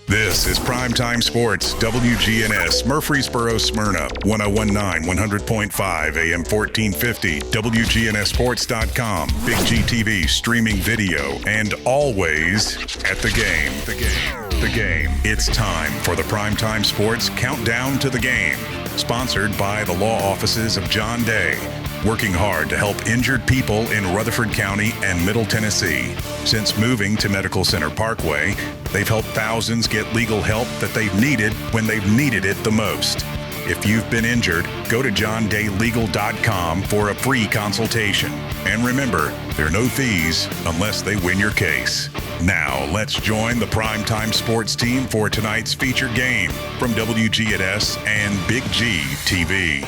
This is Primetime Sports, WGNS, Murfreesboro, Smyrna, 1019, 100.5, AM 1450, WGNSSports.com, Big G TV, streaming video, and always at the game. The game. It's time for the Primetime Sports Countdown to the Game, sponsored by the law offices of John Day, working hard to help injured people in Rutherford County and Middle Tennessee. Since moving to Medical Center Parkway, they've helped thousands get legal help that they've needed when they've needed it the most. If you've been injured, go to johndaylegal.com for a free consultation. And remember, there are no fees unless they win your case. Now, let's join the Primetime Sports team for tonight's featured game from WGNS and Big G TV.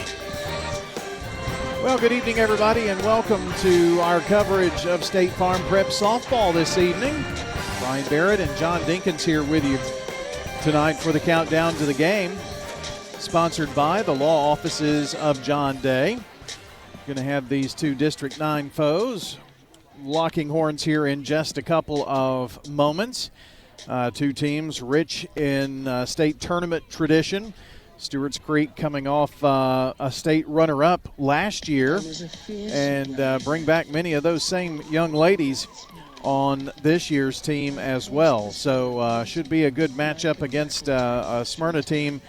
Well, good evening, everybody, and welcome to our coverage of State Farm Prep softball this evening. Brian Barrett and John Dinkins here with you tonight for the countdown to the game, sponsored by the law offices of John Day. Going to have these two District 9 foes locking horns here in just a couple of moments. Two teams rich in state tournament tradition. Stewarts Creek coming off a state runner-up last year and bring back many of those same young ladies on this year's team as well. So should be a good matchup against a Smyrna team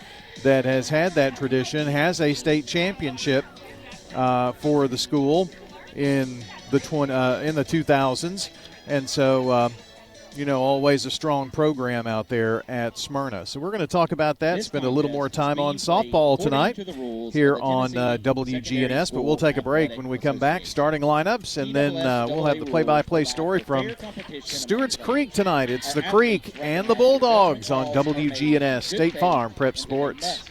that has had that tradition, has a state championship for the school in the 2000s. And so always a strong program out there at Smyrna. So we're going to talk about that, spend a little more time on softball tonight here on WGNS, but we'll take a break when we come back, starting lineups, and then we'll have the play-by-play story from Stewarts Creek tonight. It's the Creek and the Bulldogs on WGNS State Farm Prep Sports.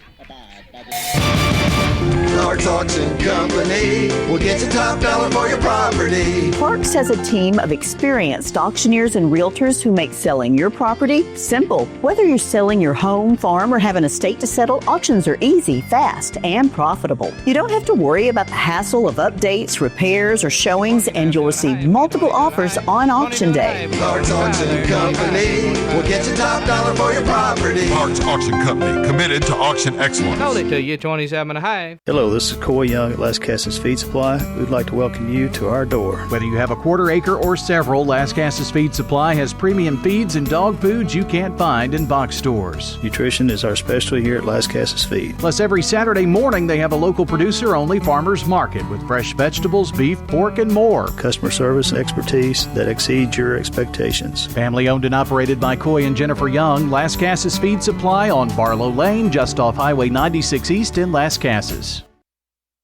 Parks Auction Company will get you top dollar for your property. Parks has a team of experienced auctioneers and realtors who make selling your property simple. Whether you're selling your home, farm, or have an estate to settle, auctions are easy, fast, and profitable. You don't have to worry about the hassle of updates, repairs, or showings, and you'll receive multiple offers on auction day. Parks Auction Company will get you top dollar for your property. Parks Auction Company, committed to auction excellence. Told it to you, 27.5. Hello, this is Coy Young at Las Casas Feed Supply. We'd like to welcome you to our door. Whether you have a quarter acre or several, Las Casas Feed Supply has premium feeds and dog foods you can't find in box stores. Nutrition is our specialty here at Las Casas Feed. Plus, every Saturday morning they have a local producer-only farmers market with fresh vegetables, beef, pork, and more. Customer service and expertise that exceeds your expectations. Family owned and operated by Coy and Jennifer Young, Las Casas Feed Supply on Barlow Lane, just off Highway 96 East in Las Casas.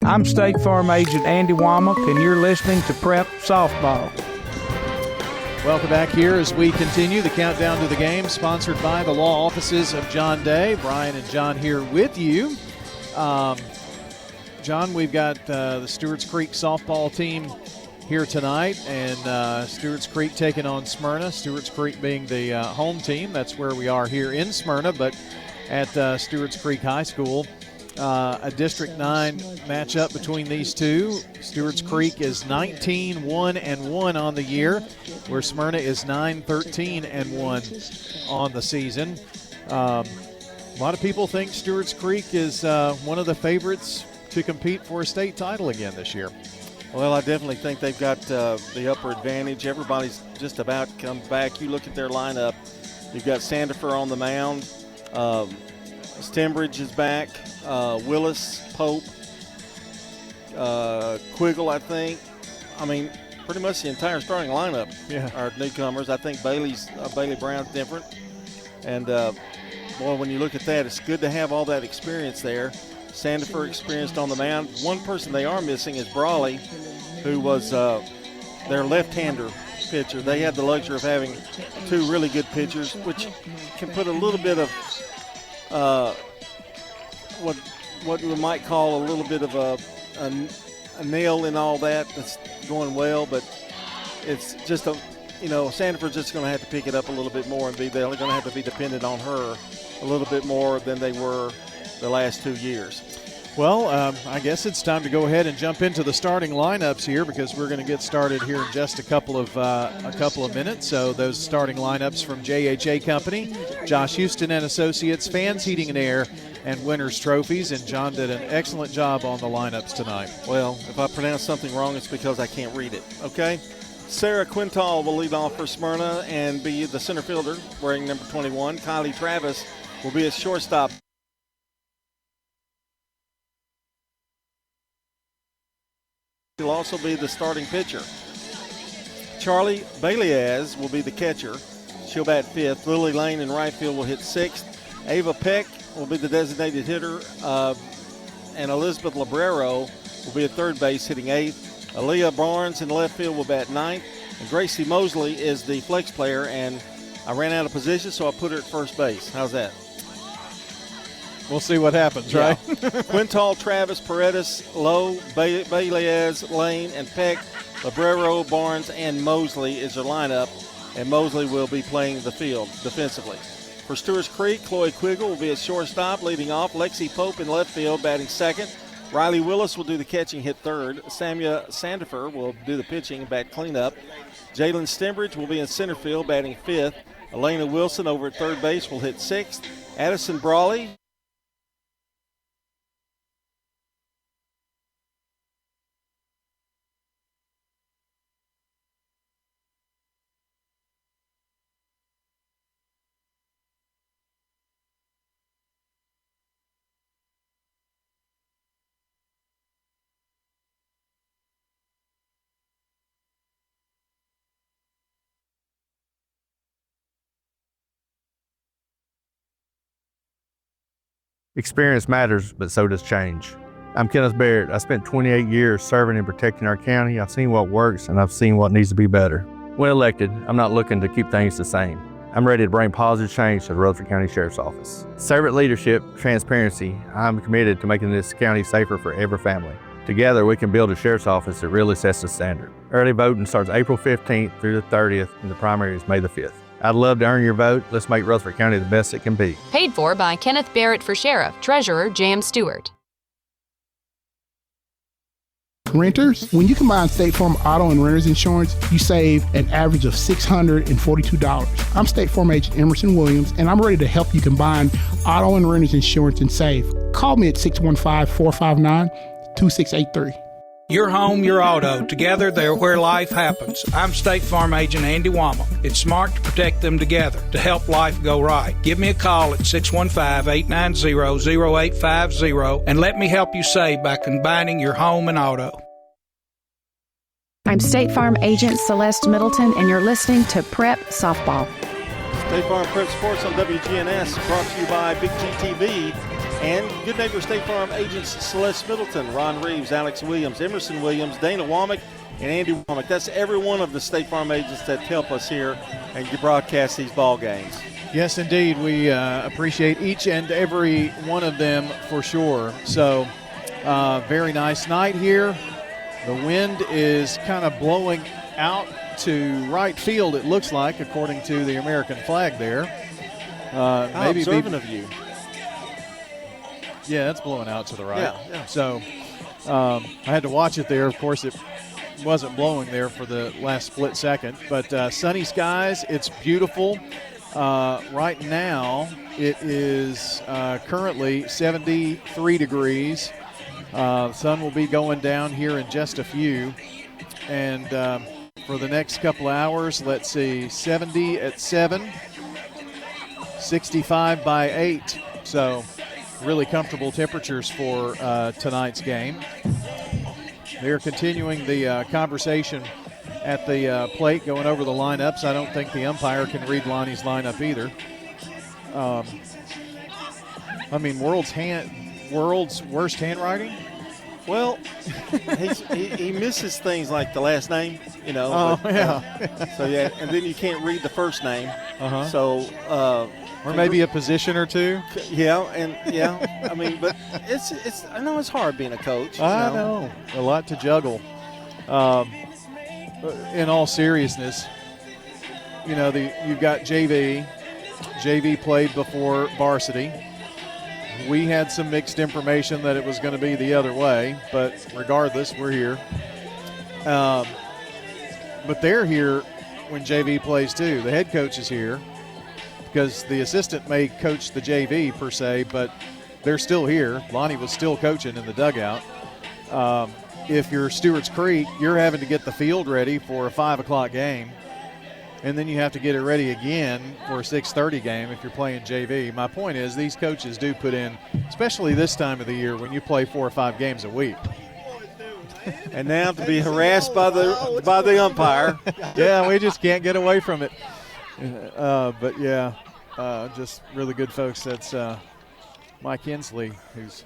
I'm State Farm Agent Andy Womack, and you're listening to Prep Softball. Welcome back here as we continue the countdown to the game, sponsored by the law offices of John Day. Brian and John here with you. John, we've got the Stewarts Creek softball team here tonight, and Stewarts Creek taking on Smyrna. Stewarts Creek being the home team. That's where we are here in Smyrna, but at Stewarts Creek High School. A District 9 matchup between these two. Stewarts Creek is 19-1-1 on the year, where Smyrna is 9-13-1 on the season. A lot of people think Stewarts Creek is one of the favorites to compete for a state title again this year. Well, I definitely think they've got the upper advantage. Everybody's just about come back. You look at their lineup. You've got Sandifer on the mound. Stembridge is back. Willis, Pope, Quiggle, I think. I mean, pretty much the entire starting lineup are newcomers. I think Bailey Brown's different. And, boy, when you look at that, it's good to have all that experience there. Sandifer experienced on the mound. One person they are missing is Brawley, who was their left-hander pitcher. They had the luxury of having two really good pitchers, which can put a little bit of what we might call a little bit of a nail in all that. That's going well, but it's just Sandifer's just going to have to pick it up a little bit more, and they're going to have to be dependent on her a little bit more than they were the last 2 years. Well, I guess it's time to go ahead and jump into the starting lineups here because we're going to get started here in just a couple of minutes. So those starting lineups from JHA Company, Josh Houston and Associates, Fans Heating and Air, and Winners Trophies. And John did an excellent job on the lineups tonight. Well, if I pronounce something wrong, it's because I can't read it, okay? Sarah Quintal will lead off for Smyrna and be the center fielder wearing number 21. Kylie Travis will be at shortstop. He'll also be the starting pitcher. Charlie Baileyaz will be the catcher. She'll bat fifth. Lily Lane in right field will hit sixth. Ava Peck will be the designated hitter. And Elizabeth Librero will be at third base hitting eighth. Aaliyah Barnes in left field will bat ninth. And Gracie Mosley is the flex player. And I ran out of position, so I put her at first base. How's that? We'll see what happens, right? Quintal, Travis, Paredes, Lowe, Baileyaz, Lane, and Peck, Librero, Barnes, and Mosley is their lineup, and Mosley will be playing the field defensively. For Stewarts Creek, Chloe Quiggle will be at shortstop, leading off. Lexi Pope in left field, batting second. Riley Willis will do the catching, hit third. Samia Sandifer will do the pitching, bat cleanup. Jalen Stembridge will be in center field, batting fifth. Elena Wilson over at third base will hit sixth. Addison Brawley Experience matters, but so does change. I'm Kenneth Barrett. I spent 28 years serving and protecting our county. I've seen what works, and I've seen what needs to be better. When elected, I'm not looking to keep things the same. I'm ready to bring positive change to the Rutherford County Sheriff's Office. Servant leadership, transparency, I'm committed to making this county safer for every family. Together, we can build a Sheriff's Office that really sets the standard. Early voting starts April 15th through the 30th, and the primary is May the 5th. I'd love to earn your vote. Let's make Rutherford County the best it can be. Paid for by Kenneth Barrett for Sheriff, Treasurer Jam Stewart. Renters, when you combine State Farm auto and renter's insurance, you save an average of $642. I'm State Farm agent Emerson Williams, and I'm ready to help you combine auto and renter's insurance and save. Call me at 615-459-2683. Your home, your auto. Together, they're where life happens. I'm State Farm Agent Andy Womack. It's smart to protect them together, to help life go right. Give me a call at 615-890-0850 and let me help you save by combining your home and auto. I'm State Farm Agent Celeste Middleton, and you're listening to Prep Softball. State Farm Prep Sports on WGNS, brought to you by Big GTV. And good neighbor State Farm agents Celeste Middleton, Ron Reeves, Alex Williams, Emerson Williams, Dana Womack, and Andy Womack. That's every one of the State Farm agents that help us here and broadcast these ball games. Yes, indeed. We appreciate each and every one of them for sure. So, very nice night here. The wind is kind of blowing out to right field, it looks like, according to the American flag there. How observant of you. Yeah, it's blowing out to the right. Yeah. So I had to watch it there. Of course, it wasn't blowing there for the last split second. But sunny skies, it's beautiful. Right now, it is currently 73 degrees. The sun will be going down here in just a few. And for the next couple hours, let's see, 70 at 7, 65 by 8. So really comfortable temperatures for tonight's game. They're continuing the conversation at the plate, going over the lineups. I don't think the umpire can read Lonnie's lineup either. I mean, world's worst handwriting? Well, he misses things like the last name, you know. Oh, but, yeah. So, yeah, and then you can't read the first name. Uh-huh. So, or maybe a position or two. Yeah, I mean, but it's. I know it's hard being a coach. I know. A lot to juggle. In all seriousness, you know, you've got JV. JV played before varsity. We had some mixed information that it was going to be the other way, but regardless, we're here. But they're here when JV plays too. The head coach is here because the assistant may coach the JV per se, but they're still here. Lonnie was still coaching in the dugout. If you're Stewarts Creek, you're having to get the field ready for a 5 o'clock game, and then you have to get it ready again for a 6:30 game if you're playing JV. My point is these coaches do put in, especially this time of the year when you play 4 or 5 games a week. And now to be harassed by the umpire. Yeah, we just can't get away from it. But, yeah, just really good folks. That's Mike Hensley, who's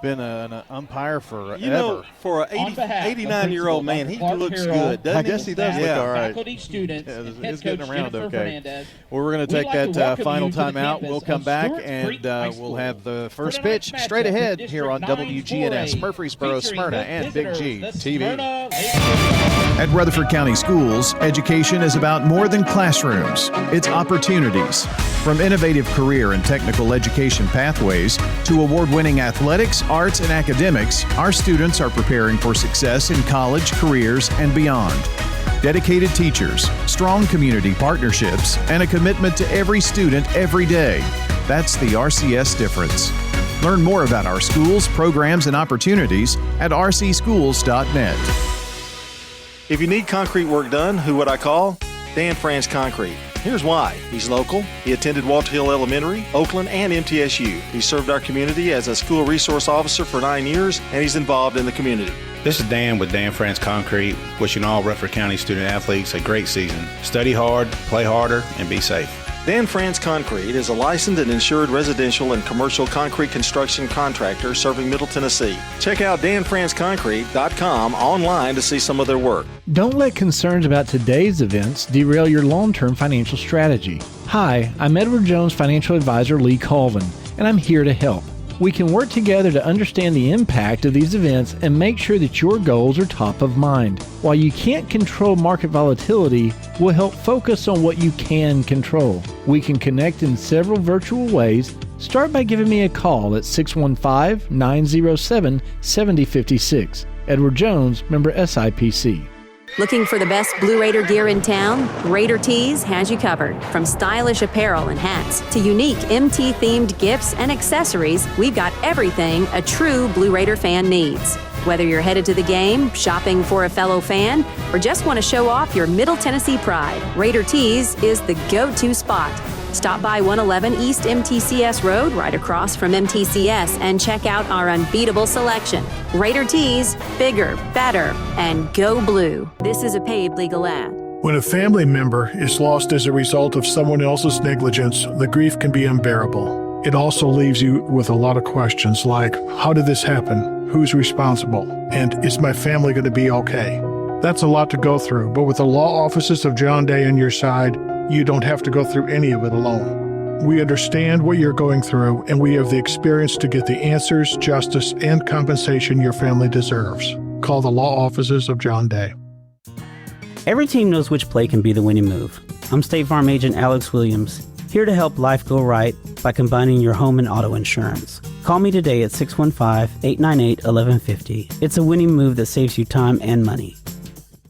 been an umpire forever. You know, for an 89-year-old man, he looks good, doesn't he? I guess he does look all right. He's getting around okay. Well, we're going to take that final timeout. We'll come back, and we'll have the first pitch straight ahead here on WGNS, Murfreesboro, Smyrna, and Big G TV. At Rutherford County Schools, education is about more than classrooms. It's opportunities. From innovative career and technical education pathways to award-winning athletics, arts, and academics, our students are preparing for success in college, careers, and beyond. Dedicated teachers, strong community partnerships, and a commitment to every student every day. That's the RCS difference. Learn more about our schools, programs, and opportunities at rcschools.net. If you need concrete work done, who would I call? Dan France Concrete. Here's why. He's local. He attended Walter Hill Elementary, Oakland, and MTSU. He served our community as a school resource officer for 9 years, and he's involved in the community. This is Dan with Dan France Concrete, wishing all Rutherford County student athletes a great season. Study hard, play harder, and be safe. Dan France Concrete is a licensed and insured residential and commercial concrete construction contractor serving Middle Tennessee. Check out danfranceconcrete.com online to see some of their work. Don't let concerns about today's events derail your long-term financial strategy. Hi, I'm Edward Jones Financial Advisor Lee Colvin, and I'm here to help. We can work together to understand the impact of these events and make sure that your goals are top of mind. While you can't control market volatility, we'll help focus on what you can control. We can connect in several virtual ways. Start by giving me a call at 615-907-7056. Edward Jones, member SIPC. Looking for the best Blue Raider gear in town? Raider Tees has you covered. From stylish apparel and hats to unique MT-themed gifts and accessories, we've got everything a true Blue Raider fan needs. Whether you're headed to the game, shopping for a fellow fan, or just want to show off your Middle Tennessee pride, Raider Tees is the go-to spot. Stop by 111 East MTCS Road, right across from MTCS, and check out our unbeatable selection. Raider Tees, bigger, better, and go blue. This is a paid legal ad. When a family member is lost as a result of someone else's negligence, the grief can be unbearable. It also leaves you with a lot of questions like, how did this happen? Who's responsible? And is my family going to be okay? That's a lot to go through, but with the law offices of John Day on your side, you don't have to go through any of it alone. We understand what you're going through, and we have the experience to get the answers, justice, and compensation your family deserves. Call the law offices of John Day. Every team knows which play can be the winning move. I'm State Farm Agent Alex Williams, here to help life go right by combining your home and auto insurance. Call me today at 615-898-1150. It's a winning move that saves you time and money.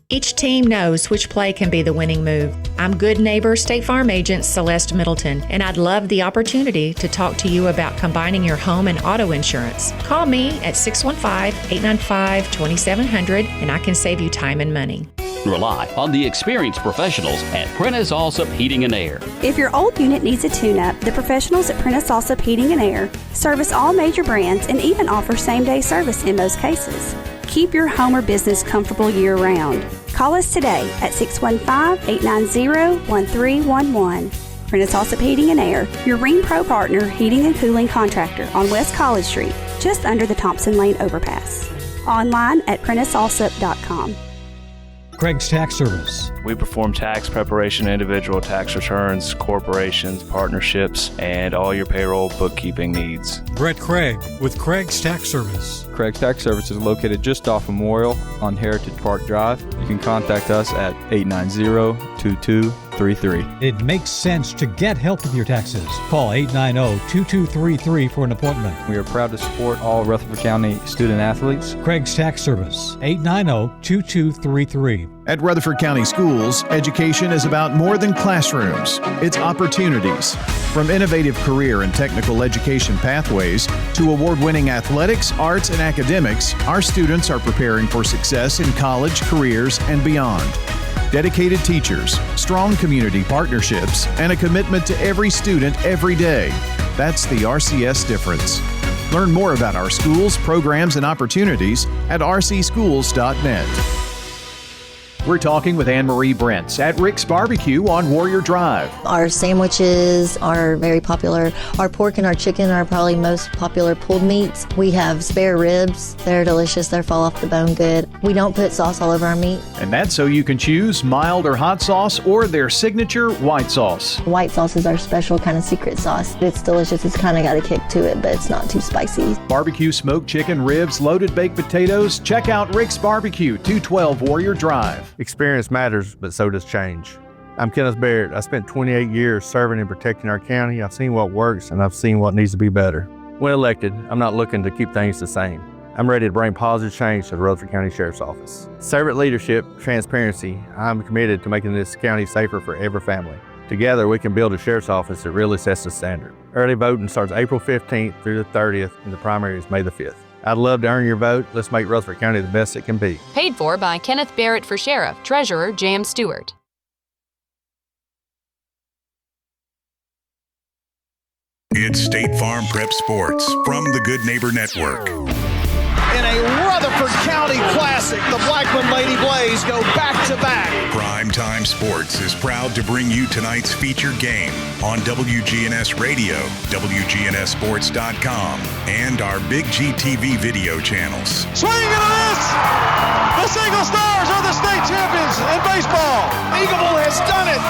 Each team knows which play can be the winning move. I'm good neighbor State Farm Agent Celeste Middleton, and I'd love the opportunity to talk to you about combining your home and auto insurance. Call me at 615-895-2700, and I can save you time and money. Rely on the experienced professionals at Prentice Allsup Heating and Air. If your old unit needs a tune-up, the professionals at Prentice Allsup Heating and Air service all major brands and even offer same-day service in most cases. Keep your home or business comfortable year-round. Call us today at 615-890-1311. Prentice Allsup Heating and Air, your Ring Pro partner heating and cooling contractor on West College Street, just under the Thompson Lane overpass. Online at PrenticeAllsup.com. Craig's Tax Service. We perform tax preparation, individual tax returns, corporations, partnerships, and all your payroll bookkeeping needs. Brett Craig with Craig's Tax Service. Craig's Tax Service is located just off Memorial on Heritage Park Drive. You can contact us at 890-22 890-2233. It makes sense to get help with your taxes. Call 890-2233 for an appointment. We are proud to support all Rutherford County student athletes. Craig's Tax Service, 890-2233. At Rutherford County Schools, education is about more than classrooms. It's opportunities. From innovative career and technical education pathways to award-winning athletics, arts, and academics, our students are preparing for success in college, careers, and beyond. Dedicated teachers, strong community partnerships, and a commitment to every student every day. That's the RCS difference. Learn more about our schools, programs, and opportunities at rcschools.net. We're talking with Anne-Marie Brents at Rick's Barbecue on Warrior Drive. Our sandwiches are very popular. Our pork and our chicken are probably most popular pulled meats. We have spare ribs. They're delicious. They fall off the bone good. We don't put sauce all over our meat. And that's so you can choose mild or hot sauce or their signature white sauce. White sauce is our special kind of secret sauce. It's delicious. It's kind of got a kick to it, but it's not too spicy. Barbecue smoked chicken, ribs, loaded baked potatoes. Check out Rick's Barbecue, 212 Warrior Drive. Experience matters, but so does change. I'm Kenneth Barrett. I spent 28 years serving and protecting our county. I've seen what works, and I've seen what needs to be better. When elected, I'm not looking to keep things the same. I'm ready to bring positive change to the Rutherford County Sheriff's Office. Servant leadership, transparency, I'm committed to making this county safer for every family. Together, we can build a Sheriff's Office that really sets the standard. Early voting starts April 15th through the 30th, and the primary is May the 5th. I'd love to earn your vote. Let's make Rutherford County the best it can be. Paid for by Kenneth Barrett for Sheriff, Treasurer James Stewart. It's State Farm Prep Sports from the Good Neighbor Network. In a Rutherford County Classic, the Blackman Lady Blaze go back-to-back. Primetime Sports is proud to bring you tonight's featured game on WGNS Radio, WGNSSports.com, and our Big G TV video channels. Swing and a miss! The Single Stars are the state champions in baseball. Eagleville has done it.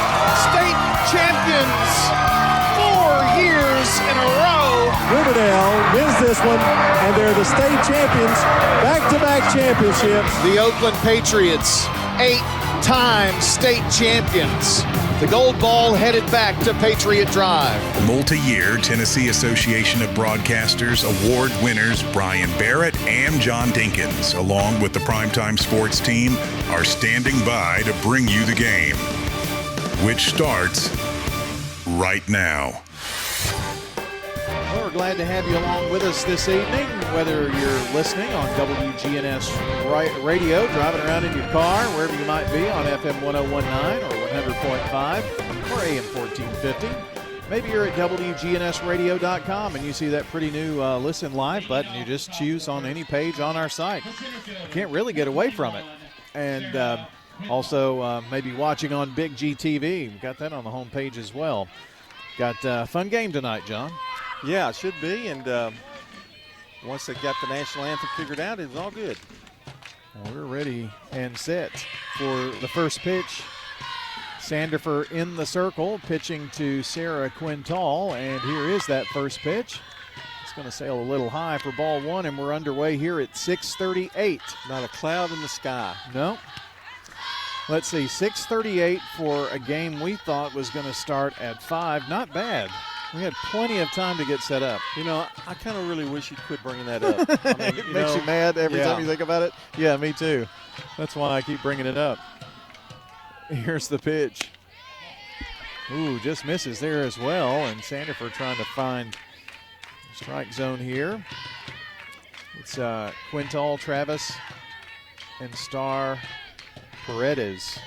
State champions 4 years in a row. Riverdale wins this one, and they're the state champions, back-to-back championships. The Oakland Patriots, 8-time state champions. The gold ball headed back to Patriot Drive. Multi-year Tennessee Association of Broadcasters award winners Brian Barrett and John Dinkins, along with the Primetime Sports team, are standing by to bring you the game, which starts right now. Well, we're glad to have you along with us this evening, whether you're listening on WGNS Radio, driving around in your car, wherever you might be on FM 1019 or 100.5 or AM 1450. Maybe you're at WGNSradio.com and you see that pretty new Listen Live button. You just choose on any page on our site. You can't really get away from it. And also maybe watching on Big G TV. We've got that on the home page as well. Got a fun game tonight, John. Yeah, it should be. And once they got the national anthem figured out, it's all good. Well, we're ready and set for the first pitch. Sandifer in the circle, pitching to Sarah Quintal, and here is that first pitch. It's going to sail a little high for ball one, and we're underway here at 6:38. Not a cloud in the sky. No. Let's see, 6:38 for a game we thought was going to start at 5. Not bad. We had plenty of time to get set up. You know, I kind of really wish you'd quit bringing that up. I mean, It makes you mad every time you think about it? Yeah, me too. That's why I keep bringing it up. Here's the pitch. Ooh, just misses there as well. And Sandifer trying to find strike zone here. It's Quintal, Travis, and Star Paredes.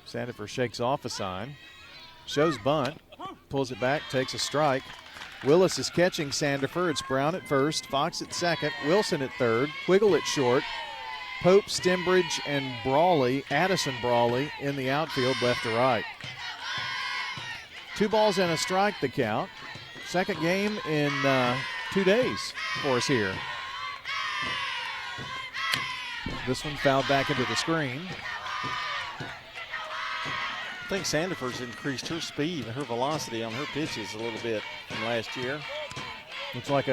Sandifer shakes off a sign, shows bunt, pulls it back, takes a strike. Willis is catching Sandifer. It's Brown at first, Fox at second, Wilson at third, Quiggle at short, Pope, Stembridge, and Brawley, Addison Brawley, in the outfield left to right. 2 balls and a strike the count. Second game in 2 days for us here. This one fouled back into the screen. I think Sandifer's increased her speed and her velocity on her pitches a little bit from last year. Looks like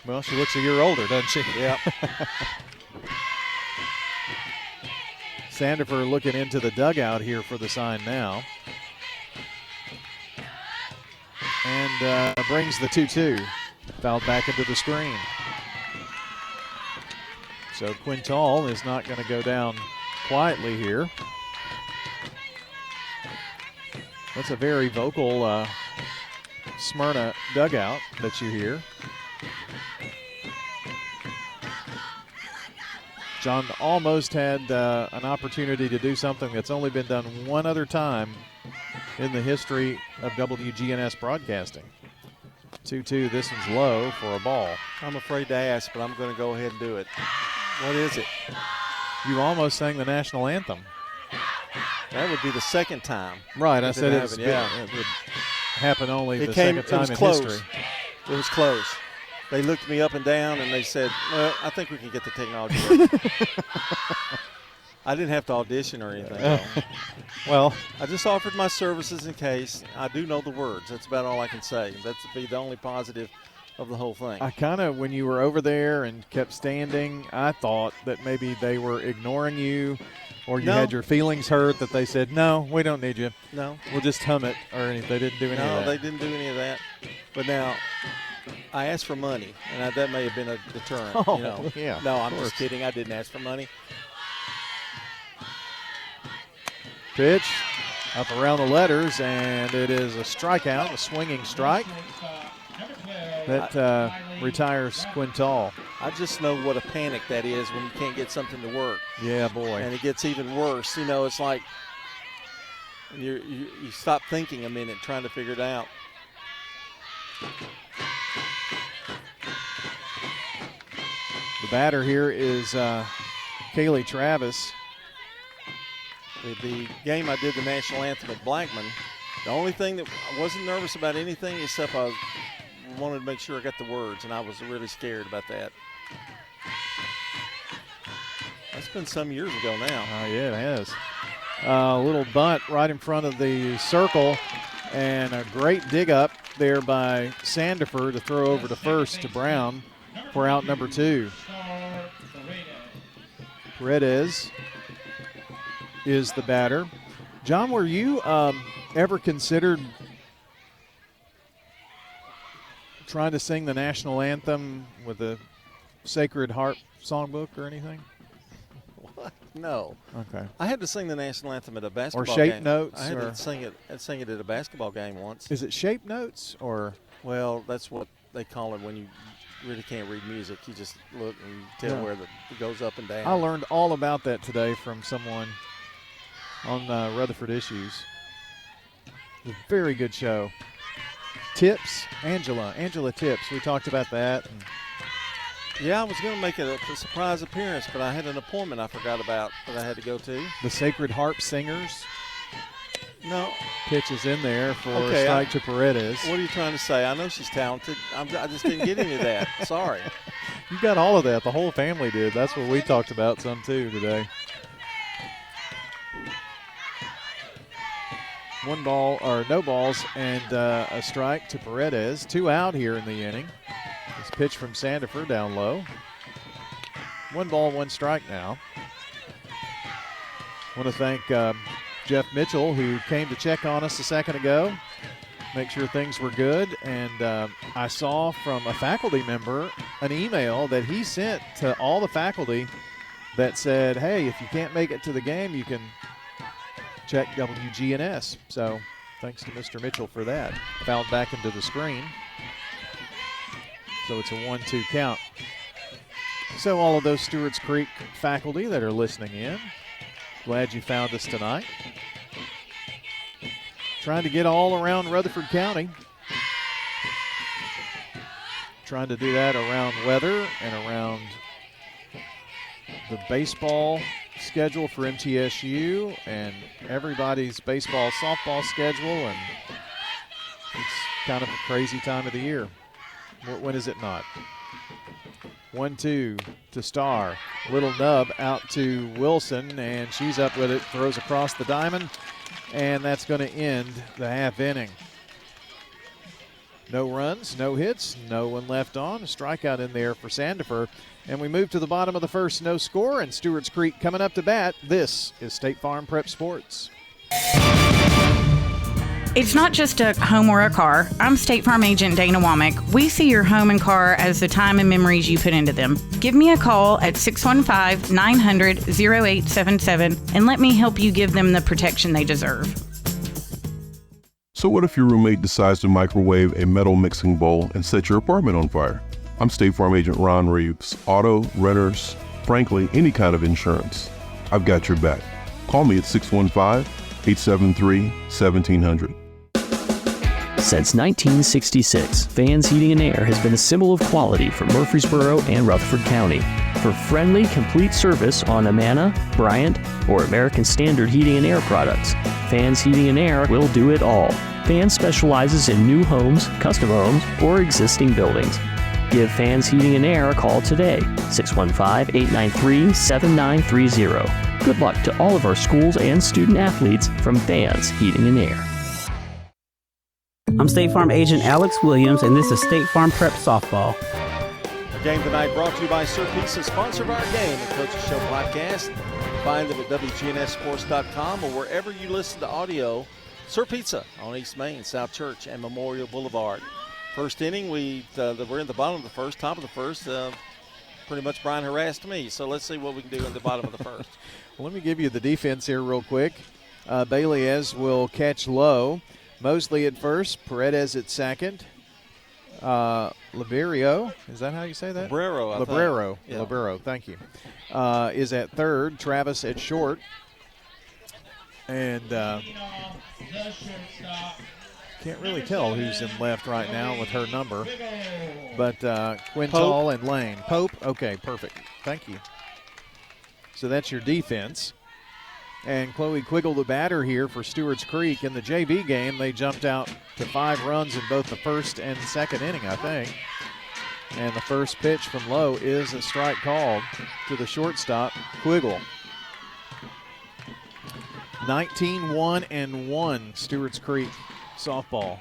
well, she looks a year older, doesn't she? Yep. Sandifer looking into the dugout here for the sign now. And brings the 2-2. Fouled back into the screen. So Quintal is not going to go down quietly here. That's a very vocal Smyrna dugout that you hear. John almost had an opportunity to do something that's only been done one other time in the history of WGNS broadcasting. 2-2, this one's low for a ball. I'm afraid to ask, but I'm going to go ahead and do it. What is it? You almost sang the national anthem. That would be the second time. Right, I said it would happen only the second time in history. It was close. They looked me up and down, and they said, well, I think we can get the technology working. I didn't have to audition or anything. Well, I just offered my services in case. I do know the words. That's about all I can say. That's be the only positive of the whole thing. I kind of, when you were over there and kept standing, I thought that maybe they were ignoring you or you had your feelings hurt, that they said, no, we don't need you. No. We'll just hum it, or anything. They didn't do any of that. No, they didn't do any of that. But now, I asked for money, and that may have been a deterrent. Oh, you know. yeah. No, I'm just kidding. I didn't ask for money. Pitch up around the letters, and it is a strikeout, a swinging strike that retires Quintal. I just know what a panic that is when you can't get something to work. Yeah, boy. And it gets even worse. You know, it's like you stop thinking a minute trying to figure it out. The batter here is Kaylee Travis. The game I did the national anthem at Blackman, the only thing that I wasn't nervous about anything except I wanted to make sure I got the words, and I was really scared about that. That's been some years ago now. Yeah, it has. A little bunt right in front of the circle, and a great dig up there by Sandifer to throw over to first to Brown for out number 2. Paredes is the batter. John, were you ever considered trying to sing the national anthem with a Sacred Harp songbook or anything? What? No. Okay. I had to sing the national anthem at a basketball game. Or shape notes? I had to sing it at a basketball game once. Is it shape notes or? Well, that's what they call it when you really can't read music. You just look and tell where it goes up and down. I learned all about that today from someone on Rutherford Issues. It was a very good show. Tips, Angela Tips. We talked about that. Yeah, I was going to make it a surprise appearance, but I had an appointment I forgot about that I had to go to. The Sacred Harp Singers. No. Pitch is in there for strike to Paredes. What are you trying to say? I know she's talented. I just didn't get any of that. Sorry. You got all of that. The whole family did. That's what we talked about some too today. 1 ball, or no balls, and a strike to Paredes. 2 out here in the inning. This pitch from Sandifer down low. 1 ball, 1 strike now. Want to thank Jeff Mitchell, who came to check on us a second ago, make sure things were good. And I saw from a faculty member an email that he sent to all the faculty that said, hey, if you can't make it to the game, you can check WGNS. So thanks to Mr. Mitchell for that. Fouled back into the screen. So it's a 1-2 count. So all of those Stewarts Creek faculty that are listening in, glad you found us tonight. Trying to get all around Rutherford County. Trying to do that around weather and around the baseball schedule for MTSU and everybody's baseball, softball schedule, and it's kind of a crazy time of the year. When is it not? 1-2 to Starr. Little nub out to Wilson, and she's up with it, throws across the diamond, and that's going to end the half inning. No runs, no hits, no one left on. A strikeout in there for Sandifer. And we move to the bottom of the first, no score, and Stewarts Creek coming up to bat. This is State Farm Prep Sports. It's not just a home or a car. I'm State Farm Agent Dana Womack. We see your home and car as the time and memories you put into them. Give me a call at 615-900-0877 and let me help you give them the protection they deserve. So what if your roommate decides to microwave a metal mixing bowl and set your apartment on fire? I'm State Farm Agent Ron Reeves. Auto, renters, frankly, any kind of insurance. I've got your back. Call me at 615-873-1700. Since 1966, Vans Heating and Air has been a symbol of quality for Murfreesboro and Rutherford County. For friendly, complete service on Amana, Bryant, or American Standard Heating and Air products, Vans Heating and Air will do it all. Vans specializes in new homes, custom homes, or existing buildings. Give Vans Heating and Air a call today, 615-893-7930. Good luck to all of our schools and student athletes from Vans Heating and Air. I'm State Farm Agent Alex Williams, and this is State Farm Prep Softball. Our game tonight brought to you by Sir Pizza, sponsor of our game and Coach's Show podcast. Find them at WGNSSports.com or wherever you listen to audio. Sir Pizza on East Main, South Church, and Memorial Boulevard. First inning, we're in the bottom of the first, top of the first. Pretty much Brian harassed me, so let's see what we can do in the bottom of the first. Well, let me give you the defense here real quick. Baileyes will catch low. Mosley at first, Paredes at second. Liberio, is that how you say that? Librero, yeah. Librero, thank you. Is at third, Travis at short. And can't really tell who's in left right now with her number. But Quintal and Lane. Pope, okay, perfect. Thank you. So that's your defense. And Chloe Quiggle, the batter here for Stewarts Creek. In the JV game, they jumped out to 5 runs in both the first and second inning, I think. And the first pitch from low is a strike called to the shortstop, Quiggle. 19-1-1 Stewarts Creek softball.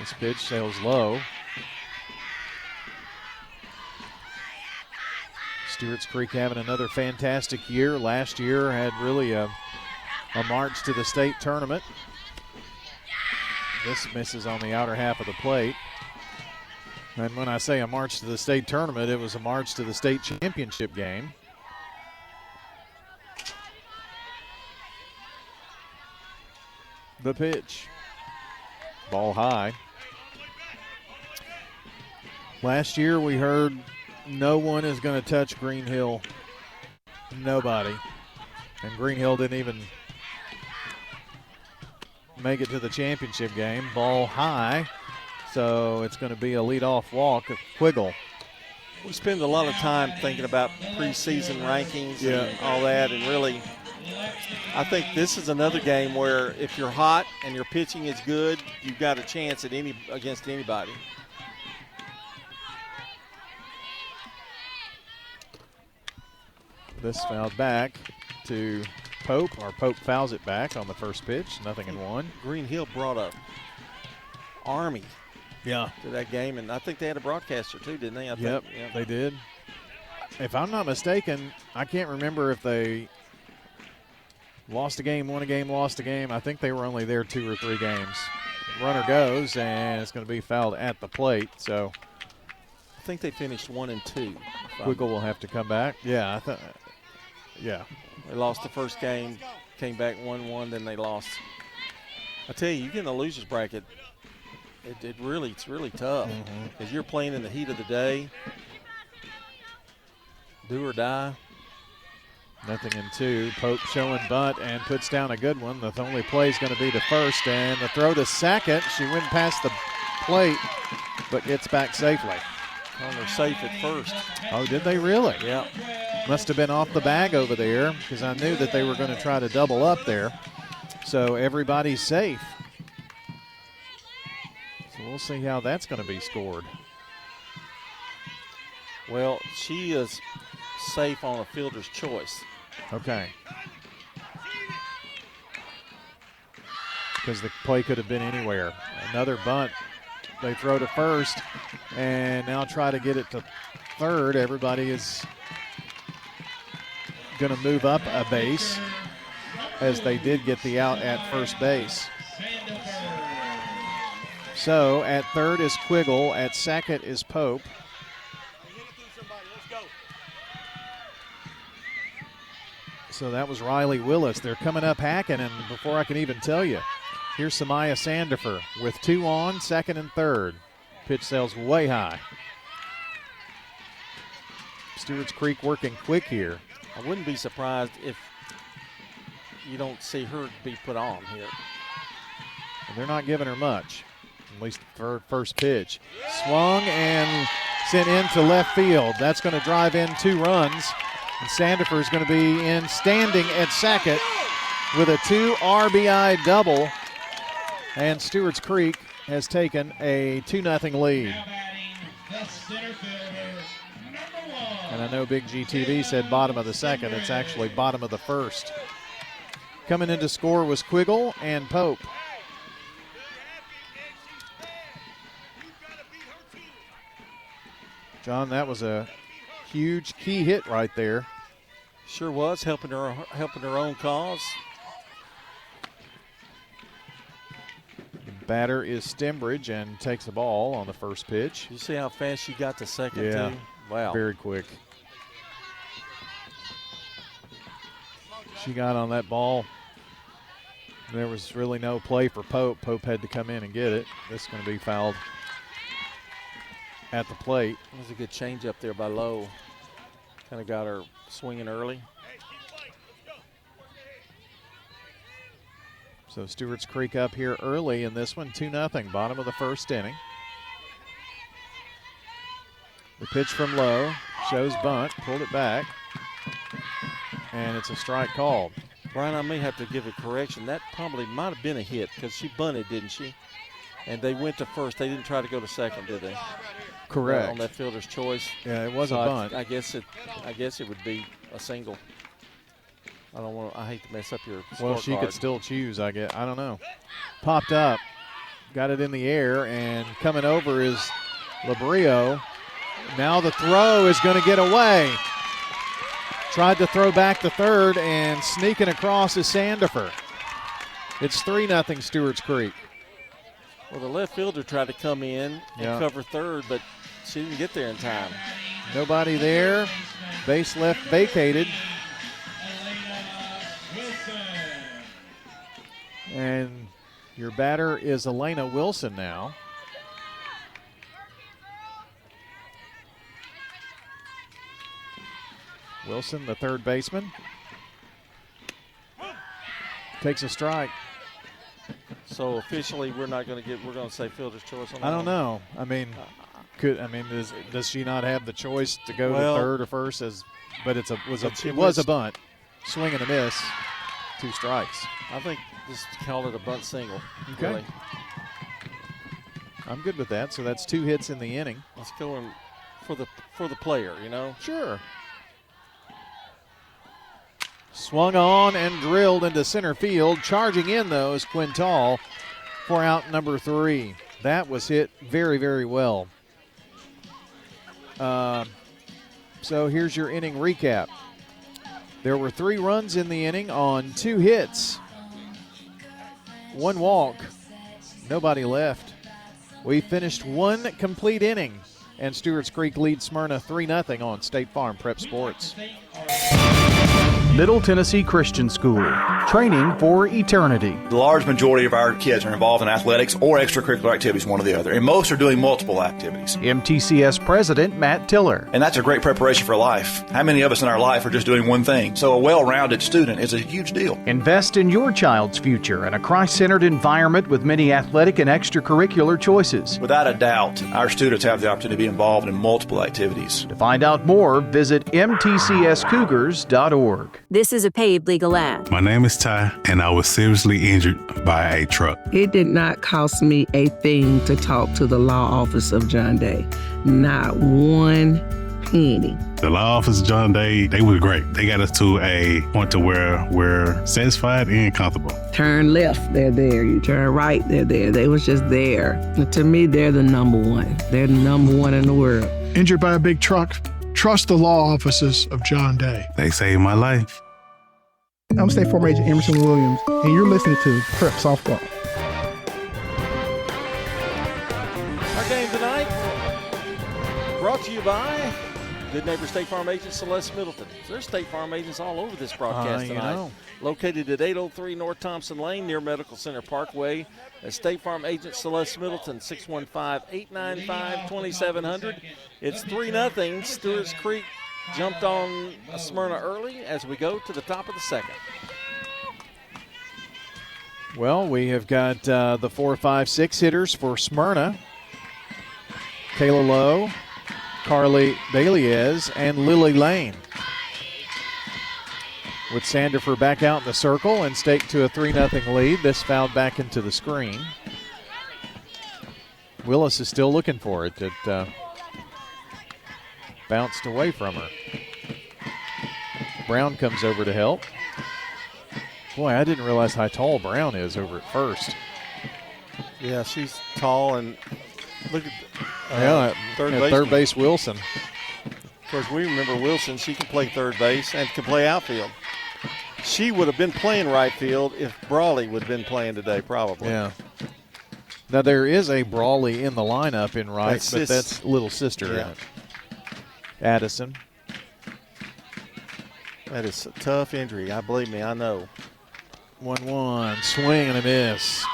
This pitch sails low. Stewarts Creek having another fantastic year. Last year had really a march to the state tournament. This misses on the outer half of the plate. And when I say a march to the state tournament, it was a march to the state championship game. The pitch. Ball high. Last year we heard no one is going to touch Green Hill. Nobody. And Green Hill didn't even make it to the championship game. Ball high. So it's going to be a leadoff walk of Quiggle. We spend a lot of time thinking about preseason rankings and all that, and really I think this is another game where if you're hot and your pitching is good, you've got a chance at against anybody. This fouled back to Pope, or Pope fouls it back on the first pitch, 0-1. Green Hill brought up Army to that game, and I think they had a broadcaster too, didn't they? Yep, they did. If I'm not mistaken, I can't remember if they lost a game, won a game, lost a game. I think they were only there 2 or 3 games. Runner goes, and it's going to be fouled at the plate. So I think they finished 1-2. Quiggle will have to come back. Yeah, They lost the first game, came back 1-1, then they lost. I tell you get in the losers bracket, it's really tough because you're playing in the heat of the day, do or die. 0-2. Pope showing bunt and puts down a good one. The only play is going to be to first, and the throw to second. She went past the plate, but gets back safely. Oh, they're safe at first. Oh, did they really? Yeah. Must have been off the bag over there because I knew that they were going to try to double up there. So everybody's safe. So we'll see how that's going to be scored. Well, she is safe on a fielder's choice. Okay. Because the play could have been anywhere. Another bunt They throw to first and now try to get it to third. Everybody is going to move up a base as they did get the out at first base. So at third is Quiggle. At second is Pope. So that was Riley Willis. They're coming up hacking, and before I can even tell you, here's Samaya Sandifer with 2 on, second and third. Pitch sails way high. Stewarts Creek working quick here. I wouldn't be surprised if you don't see her be put on here. And they're not giving her much, at least for her first pitch. Swung and sent into left field. That's going to drive in 2 runs. And Sandifer is going to be in standing at second with a 2 RBI double. And Stewarts Creek has taken a 2-0 lead. And I know Big GTV said bottom of the second. It's actually bottom of the first. Coming in to score was Quiggle and Pope. John, that was a huge key hit right there. Sure was, helping her own cause. Batter is Stembridge and takes the ball on the first pitch. You see how fast she got to second, yeah, too? Wow. Very quick. She got on that ball. There was really no play for Pope. Pope had to come in and get it. This is going to be fouled at the plate. That was a good change up there by Lowe. Kind of got her swinging early. So Stewarts Creek up here early in this one, 2-0, bottom of the first inning. The pitch from Lowe shows bunt, pulled it back, and it's a strike called. Brian, I may have to give a correction. That probably might have been a hit because she bunted, didn't she? And they went to first. They didn't try to go to second, did they? Correct. On that fielder's choice. Yeah, it was a bunt. I guess it would be a single. I hate to mess up your scorecard. Well, she could still choose, I guess. I don't know. Popped up, got it in the air, and coming over is Labrio. Now the throw is going to get away. Tried to throw back to third, and sneaking across is Sandifer. It's 3-0 Stewarts Creek. Well, the left fielder tried to come in and cover third, but she didn't get there in time. Nobody there. Base left vacated. And your batter is Elena Wilson now. Wilson, the third baseman, takes a strike. So officially, we're going to say fielder's choice on that. I don't know. I mean, does she not have the choice to go to third or first? But it was a bunt, swing and a miss, 2 strikes. I think just call it a bunt single. Okay. Really. I'm good with that. So that's 2 hits in the inning. Let's go in for the player, you know. Sure. Swung on and drilled into center field. Charging in, though, is Quintal for out number 3. That was hit very, very well. So here's your inning recap. There were 3 runs in the inning on 2 hits. 1 walk. Nobody left. We finished 1 complete inning, and Stewarts Creek leads Smyrna 3-0 on State Farm Prep Sports. Middle Tennessee Christian School, training for eternity. The large majority of our kids are involved in athletics or extracurricular activities, one or the other, and most are doing multiple activities. MTCS President Matt Tiller. And that's a great preparation for life. How many of us in our life are just doing one thing? So a well-rounded student is a huge deal. Invest in your child's future in a Christ-centered environment with many athletic and extracurricular choices. Without a doubt, our students have the opportunity to be involved in multiple activities. To find out more, visit mtcscougars.org. This is a paid legal ad. My name is Ty, and I was seriously injured by a truck. It did not cost me a thing to talk to the law office of John Day. Not one opportunity. The law office, John Day, they were great. They got us to a point to where we're satisfied and comfortable. Turn left, they're there. You turn right, they're there. They was just there. And to me, they're the number one. They're the number one in the world. Injured by a big truck? Trust the law offices of John Day. They saved my life. I'm State Farm Agent Emerson Williams, and you're listening to Prep Softball. Our game tonight brought to you by Good Neighbor State Farm Agent Celeste Middleton. There's State Farm agents all over this broadcast tonight. Located at 803 North Thompson Lane near Medical Center Parkway. State Farm Agent Celeste Middleton, 615-895-2700. It's 3-0. Stewarts Creek jumped on Smyrna early as we go to the top of the second. Well, we have got the 4, 5, 6 hitters for Smyrna. Kayla Lowe, Carly Baliez, and Lily Lane. With Sandifer back out in the circle and staked to a 3-0 lead. This fouled back into the screen. Willis is still looking for it. It bounced away from her. Brown comes over to help. Boy, I didn't realize how tall Brown is over at first. Yeah, she's tall, and look at third base Wilson. Of course, we remember Wilson. She can play third base and can play outfield. She would have been playing right field if Brawley would have been playing today, probably. Yeah. Now, there is a Brawley in the lineup in right, but that's little sister. Addison. That is a tough injury. Believe me, I know. 1-1, swing and a miss.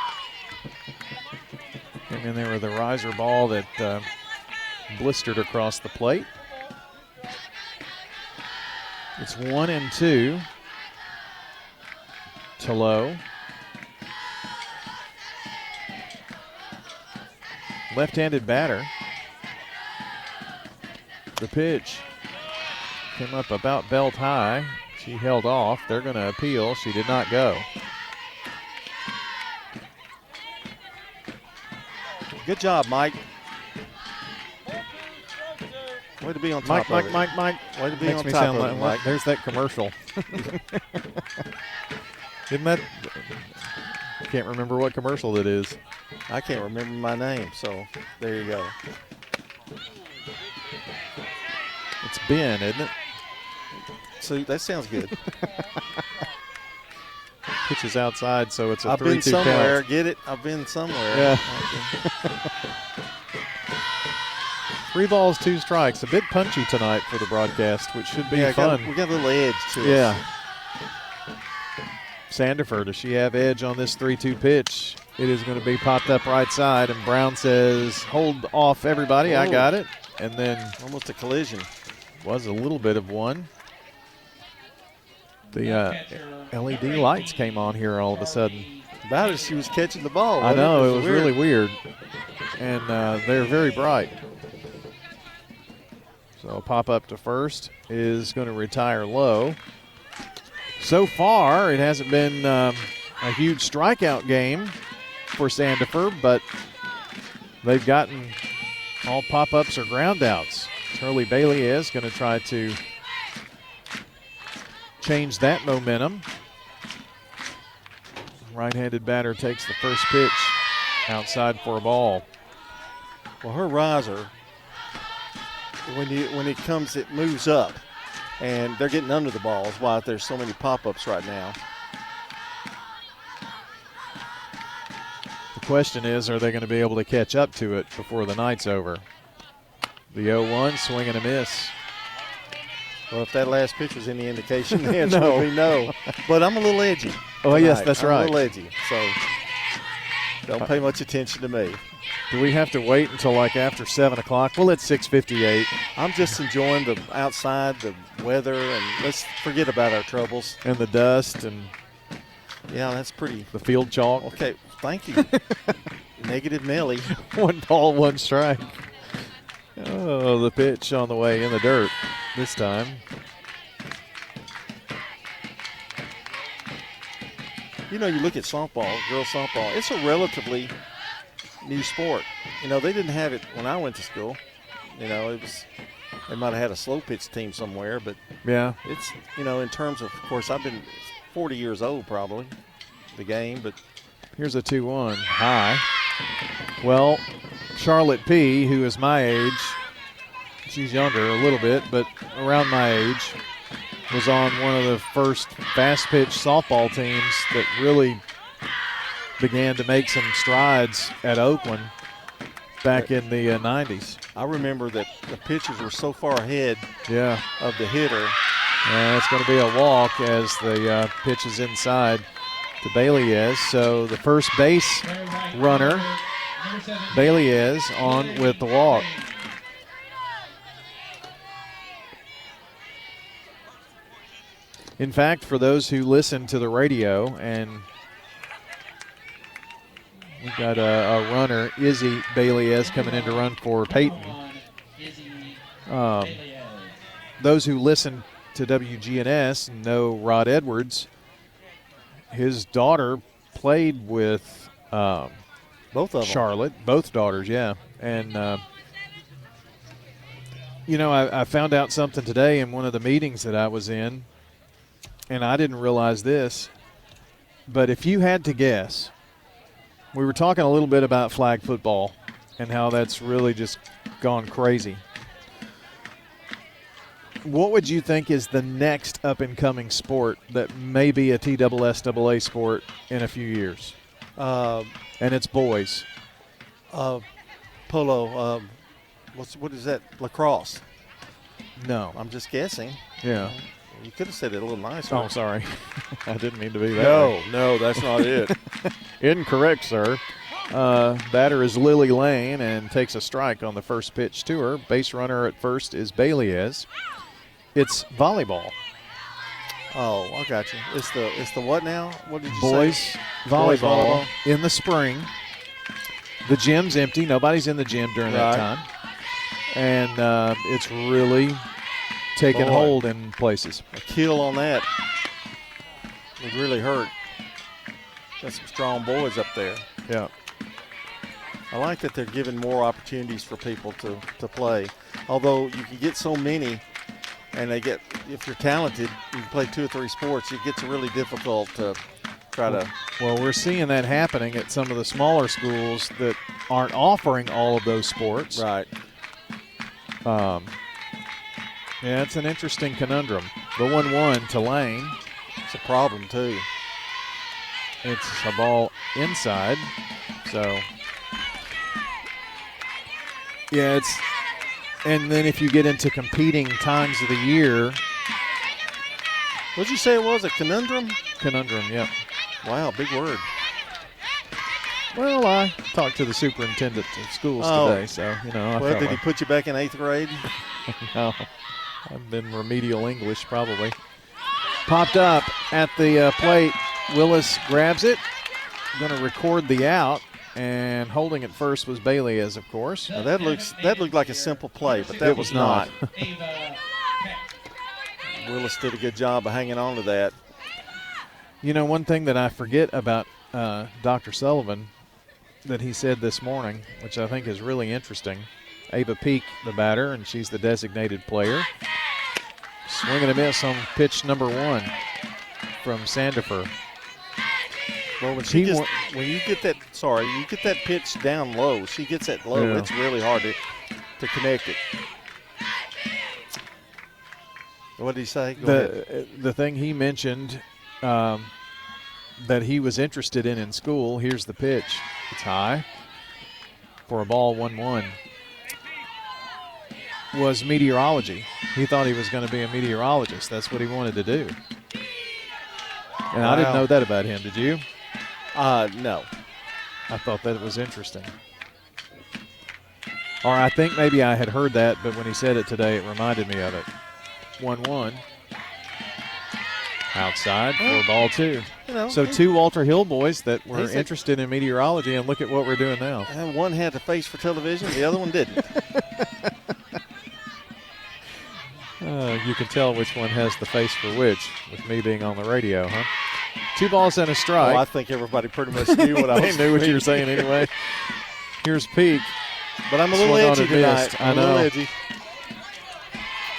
And then there was the riser ball that blistered across the plate. It's 1-2 to Lowe. Left-handed batter. The pitch came up about belt high. She held off. They're going to appeal. She did not go. Good job, Mike. Way to be on top of it. Mike. Way to be on top of it, Mike. There's that commercial. Isn't that? I can't remember what commercial that is. I can't remember my name, so there you go. It's Ben, isn't it? So that sounds good. Pitch is outside, so it's a 3-2 count. I've been somewhere. Get it? I've been somewhere. Yeah. 3 balls, 2 strikes. A bit punchy tonight for the broadcast, which should be fun. We got a little edge to us. Yeah. Sandifer, does she have edge on this 3-2 pitch? It is going to be popped up right side, and Brown says, hold off, everybody. I got it. And then almost a collision. Was a little bit of one. The LED lights came on here all of a sudden. About as she was catching the ball. I know, it was really weird. And they're very bright. So a pop up to first is going to retire Lowe. So far, it hasn't been a huge strikeout game for Sandifer, but they've gotten all pop-ups or ground-outs. Charlie Bailey is going to try to change that momentum. Right-handed batter takes the first pitch outside for a ball. Well, her riser, when it comes, it moves up, and they're getting under the ball. That's why there's so many pop-ups right now. The question is, are they going to be able to catch up to it before the night's over? The 0-1, swing and a miss. Well, if that last pitch was any indication, the answer would be no. But I'm a little edgy. Oh, yes, that's right. I'm a little edgy, so don't pay much attention to me. Do we have to wait until like after 7 o'clock? Well, it's 6:58. I'm just enjoying the outside, the weather, and let's forget about our troubles. And the dust and yeah, that's pretty. The field chalk. Okay, thank you. Negative Nelly. 1 ball, 1 strike. Oh, the pitch on the way in the dirt this time. You know, you look at softball, girls softball, it's a relatively new sport. You know, they didn't have it when I went to school. You know, it was They might have had a slow pitch team somewhere, but yeah, it's, in terms of course, I've been 40 years old probably, the game, but. Here's a 2-1 high. Well, Charlotte P., who is my age, she's younger a little bit, but around my age, was on one of the first fast-pitch softball teams that really began to make some strides at Oakland back in the 90s. I remember that the pitchers were so far ahead of the hitter. And it's going to be a walk as the pitch is inside to Baileyes. So the first base runner, Baileyes, on with the walk. In fact, for those who listen to the radio, and we've got a runner, Izzy Baileyes, coming in to run for Peyton. Those who listen to WGNS know Rod Edwards. His daughter played with both of them. Charlotte, both daughters, yeah. And, I found out something today in one of the meetings that I was in, and I didn't realize this, but if you had to guess, we were talking a little bit about flag football and how that's really just gone crazy. What would you think is the next up-and-coming sport that may be a TSSAA sport in a few years? And it's boys. Polo. What is that? Lacrosse. No. I'm just guessing. Yeah. You could have said it a little nicer. Oh, sorry. I didn't mean to be that. No, that's not it. Incorrect, sir. Batter is Lily Lane and takes a strike on the first pitch to her. Base runner at first is Baileyes. It's volleyball. Oh, I got you. It's the what now? What did you Boys say? volleyball in the spring. The gym's empty. Nobody's in the gym during that time. And it's really taking hold in places. A kill on that would really hurt. Got some strong boys up there. Yeah. I like that they're giving more opportunities for people to play. Although you can get so many, and if you're talented, you can play 2 or 3 sports, it gets really difficult to try to. Well, we're seeing that happening at some of the smaller schools that aren't offering all of those sports. Right. Yeah, it's an interesting conundrum. The 1-1 to Lane. It's a problem, too. It's a ball inside. So, yeah, and then if you get into competing times of the year. What'd you say it was, a conundrum? Conundrum, yeah. Wow, big word. Well, I talked to the superintendent of schools today, so, Did he put you back in 8th grade? No. I've been remedial English, probably. Popped up at the plate. Willis grabs it. Going to record the out, and holding it first was Baileyes, of course. Now that looked like a simple play, but that was not. Willis did a good job of hanging on to that. One thing that I forget about Dr. Sullivan that he said this morning, which I think is really interesting. Ava Peak, the batter, and she's the designated player. Swing and a miss on pitch number 1 from Sandifer. Well, when you get that pitch down low, she gets it low. Yeah. It's really hard to connect it. What did he say? The thing he mentioned that he was interested in school, here's the pitch. It's high for a ball 1-1. Was meteorology. He thought he was going to be a meteorologist. That's what he wanted to do. And I didn't know that about him. Did you? No. I thought that was interesting. Or I think maybe I had heard that, but when he said it today, it reminded me of it. 1-1. Outside for ball 2. So 2 Walter Hill boys that were interested in meteorology, and look at what we're doing now. And one had a face for television, the other one didn't. You can tell which one has the face for which, with me being on the radio, huh? 2 balls and a strike. Well, I think everybody pretty much knew what I was They knew what you were saying anyway. Here's Peak. But I'm a little edgy tonight. I know.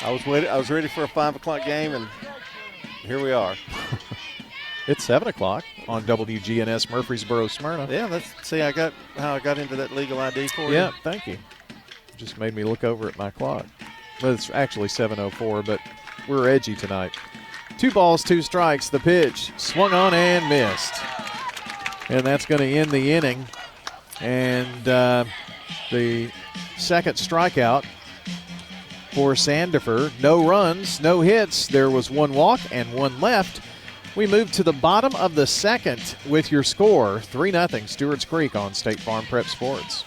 I was ready for a 5 o'clock game, and here we are. It's 7 o'clock on WGNS Murfreesboro, Smyrna. Yeah, I got how I got into that legal ID for you. Yeah, thank you. Just made me look over at my clock. Well, it's actually 7:04, but we're edgy tonight. 2 balls, 2 strikes. The pitch swung on and missed. And that's going to end the inning. And the second strikeout for Sandifer. No runs, no hits. There was 1 walk and 1 left. We move to the bottom of the second with your score, 3-0 Stewarts Creek on State Farm Prep Sports.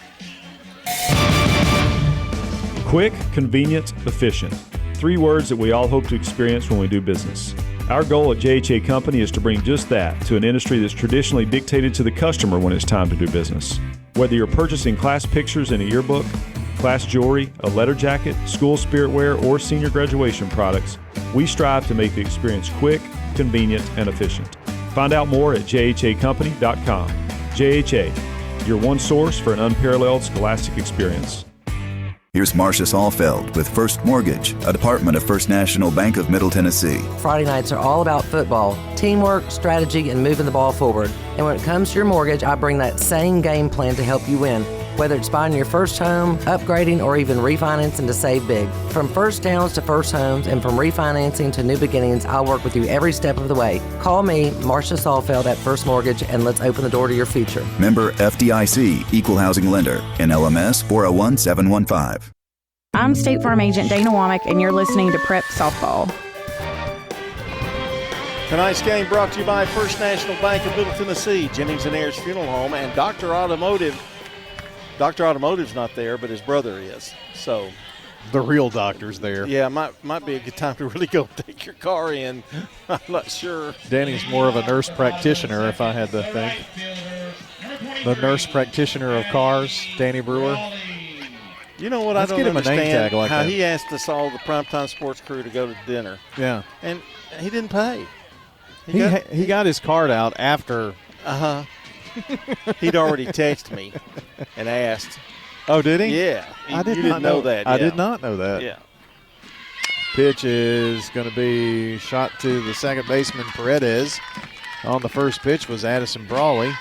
Quick, convenient, efficient. 3 words that we all hope to experience when we do business. Our goal at JHA Company is to bring just that to an industry that's traditionally dictated to the customer when it's time to do business. Whether you're purchasing class pictures in a yearbook, class jewelry, a letter jacket, school spirit wear, or senior graduation products, we strive to make the experience quick, convenient, and efficient. Find out more at jhacompany.com. JHA, your one source for an unparalleled scholastic experience. Here's Marcia Saalfeld with First Mortgage, a department of First National Bank of Middle Tennessee. Friday nights are all about football, teamwork, strategy, and moving the ball forward. And when it comes to your mortgage, I bring that same game plan to help you win. Whether it's buying your first home, upgrading, or even refinancing to save big. From first downs to first homes and from refinancing to new beginnings, I'll work with you every step of the way. Call me, Marcia Saalfeld at First Mortgage, and let's open the door to your future. Member FDIC, Equal Housing Lender, NLMS 401715. I'm State Farm Agent Dana Womack, and you're listening to Prep Softball. Tonight's game brought to you by First National Bank of Middle Tennessee, Jennings & Ayers Funeral Home, and Dr. Automotive. Dr. Automotive's not there, but his brother is. So the real doctor's there. Yeah, might be a good time to really go take your car in. I'm not sure. Danny's more of a nurse practitioner, if I had to think. The nurse practitioner of cars, Danny Brewer. You know what? Let's I don't get him understand a name tag like how that. he asked us all, the primetime sports crew, to go to dinner. Yeah. And he didn't pay. He got his card out after. Uh-huh. He'd already texted me and asked. Oh, did he? Yeah. I did you not didn't know that. I yeah. did not know that. Yeah. Pitch is going to be shot to the second baseman, Paredes. On the first pitch was Addison Brawley.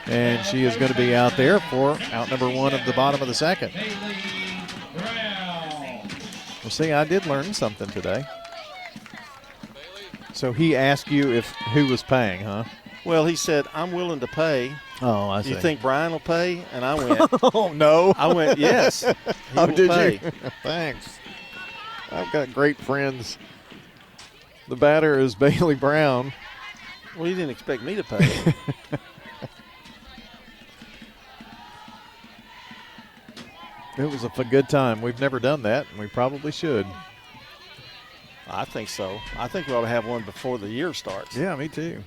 And she is going to be out there for out number 1 of the bottom of the second. Well, see, I did learn something today. So he asked you who was paying, huh? Well, he said, I'm willing to pay. Oh, I see. You think Brian will pay? And I went, oh, no. I went, yes. He will did pay. you? Thanks. I've got great friends. The batter is Bailey Brown. Well, you didn't expect me to pay. It was a good time. We've never done that, and we probably should. I think so. I think we ought to have one before the year starts. Yeah, me too.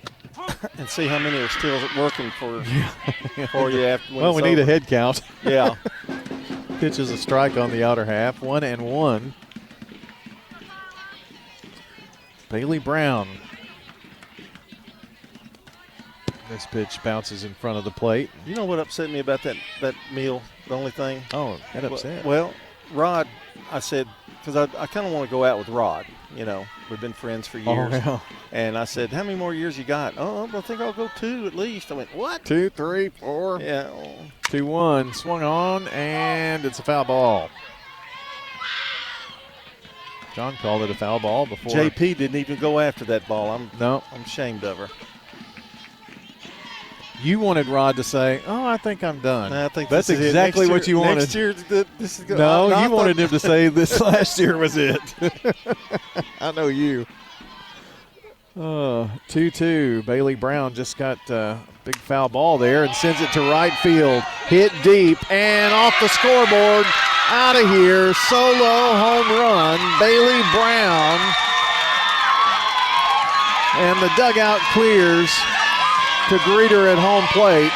And see how many are still working for you after. Well, we need a head count. Yeah. Pitch is a strike on the outer half. 1-1. Bailey Brown. This pitch bounces in front of the plate. You know what upset me about that meal? The only thing. Oh, that upset. Well, Rod, I said, because I kind of want to go out with Rod. You know, we've been friends for years. Oh, yeah. And I said, how many more years you got? Oh, I think I'll go 2 at least. I went, what? 2, 3, 4. Yeah. 2-1. Swung on, and it's a foul ball. John called it a foul ball before. JP didn't even go after that ball. I'm ashamed of her. You wanted Rod to say, "Oh, I think I'm done." I think that's exactly what you wanted. Next year, this is good. No, you wanted him to say this last year was it. I know you. 2-2. Bailey Brown just got a big foul ball there and sends it to right field. Hit deep and off the scoreboard. Out of here. Solo home run. Bailey Brown. And the dugout clears to greet her at home plate.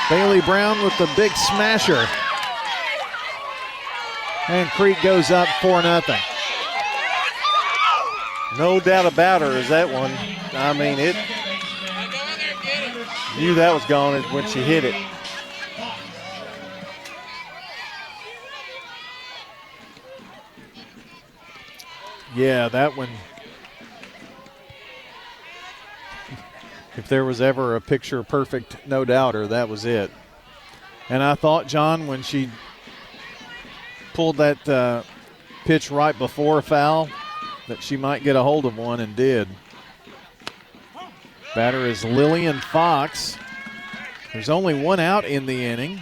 Bailey Brown with the big smasher. And Creek goes up 4-0. No doubt about her is that one. I mean, it knew that was gone when she hit it. Yeah, that one. If there was ever a picture-perfect no-doubter, that was it. And I thought, John, when she pulled that pitch right before a foul, that she might get a hold of one, and did. Batter is Lillian Fox. There's only one out in the inning.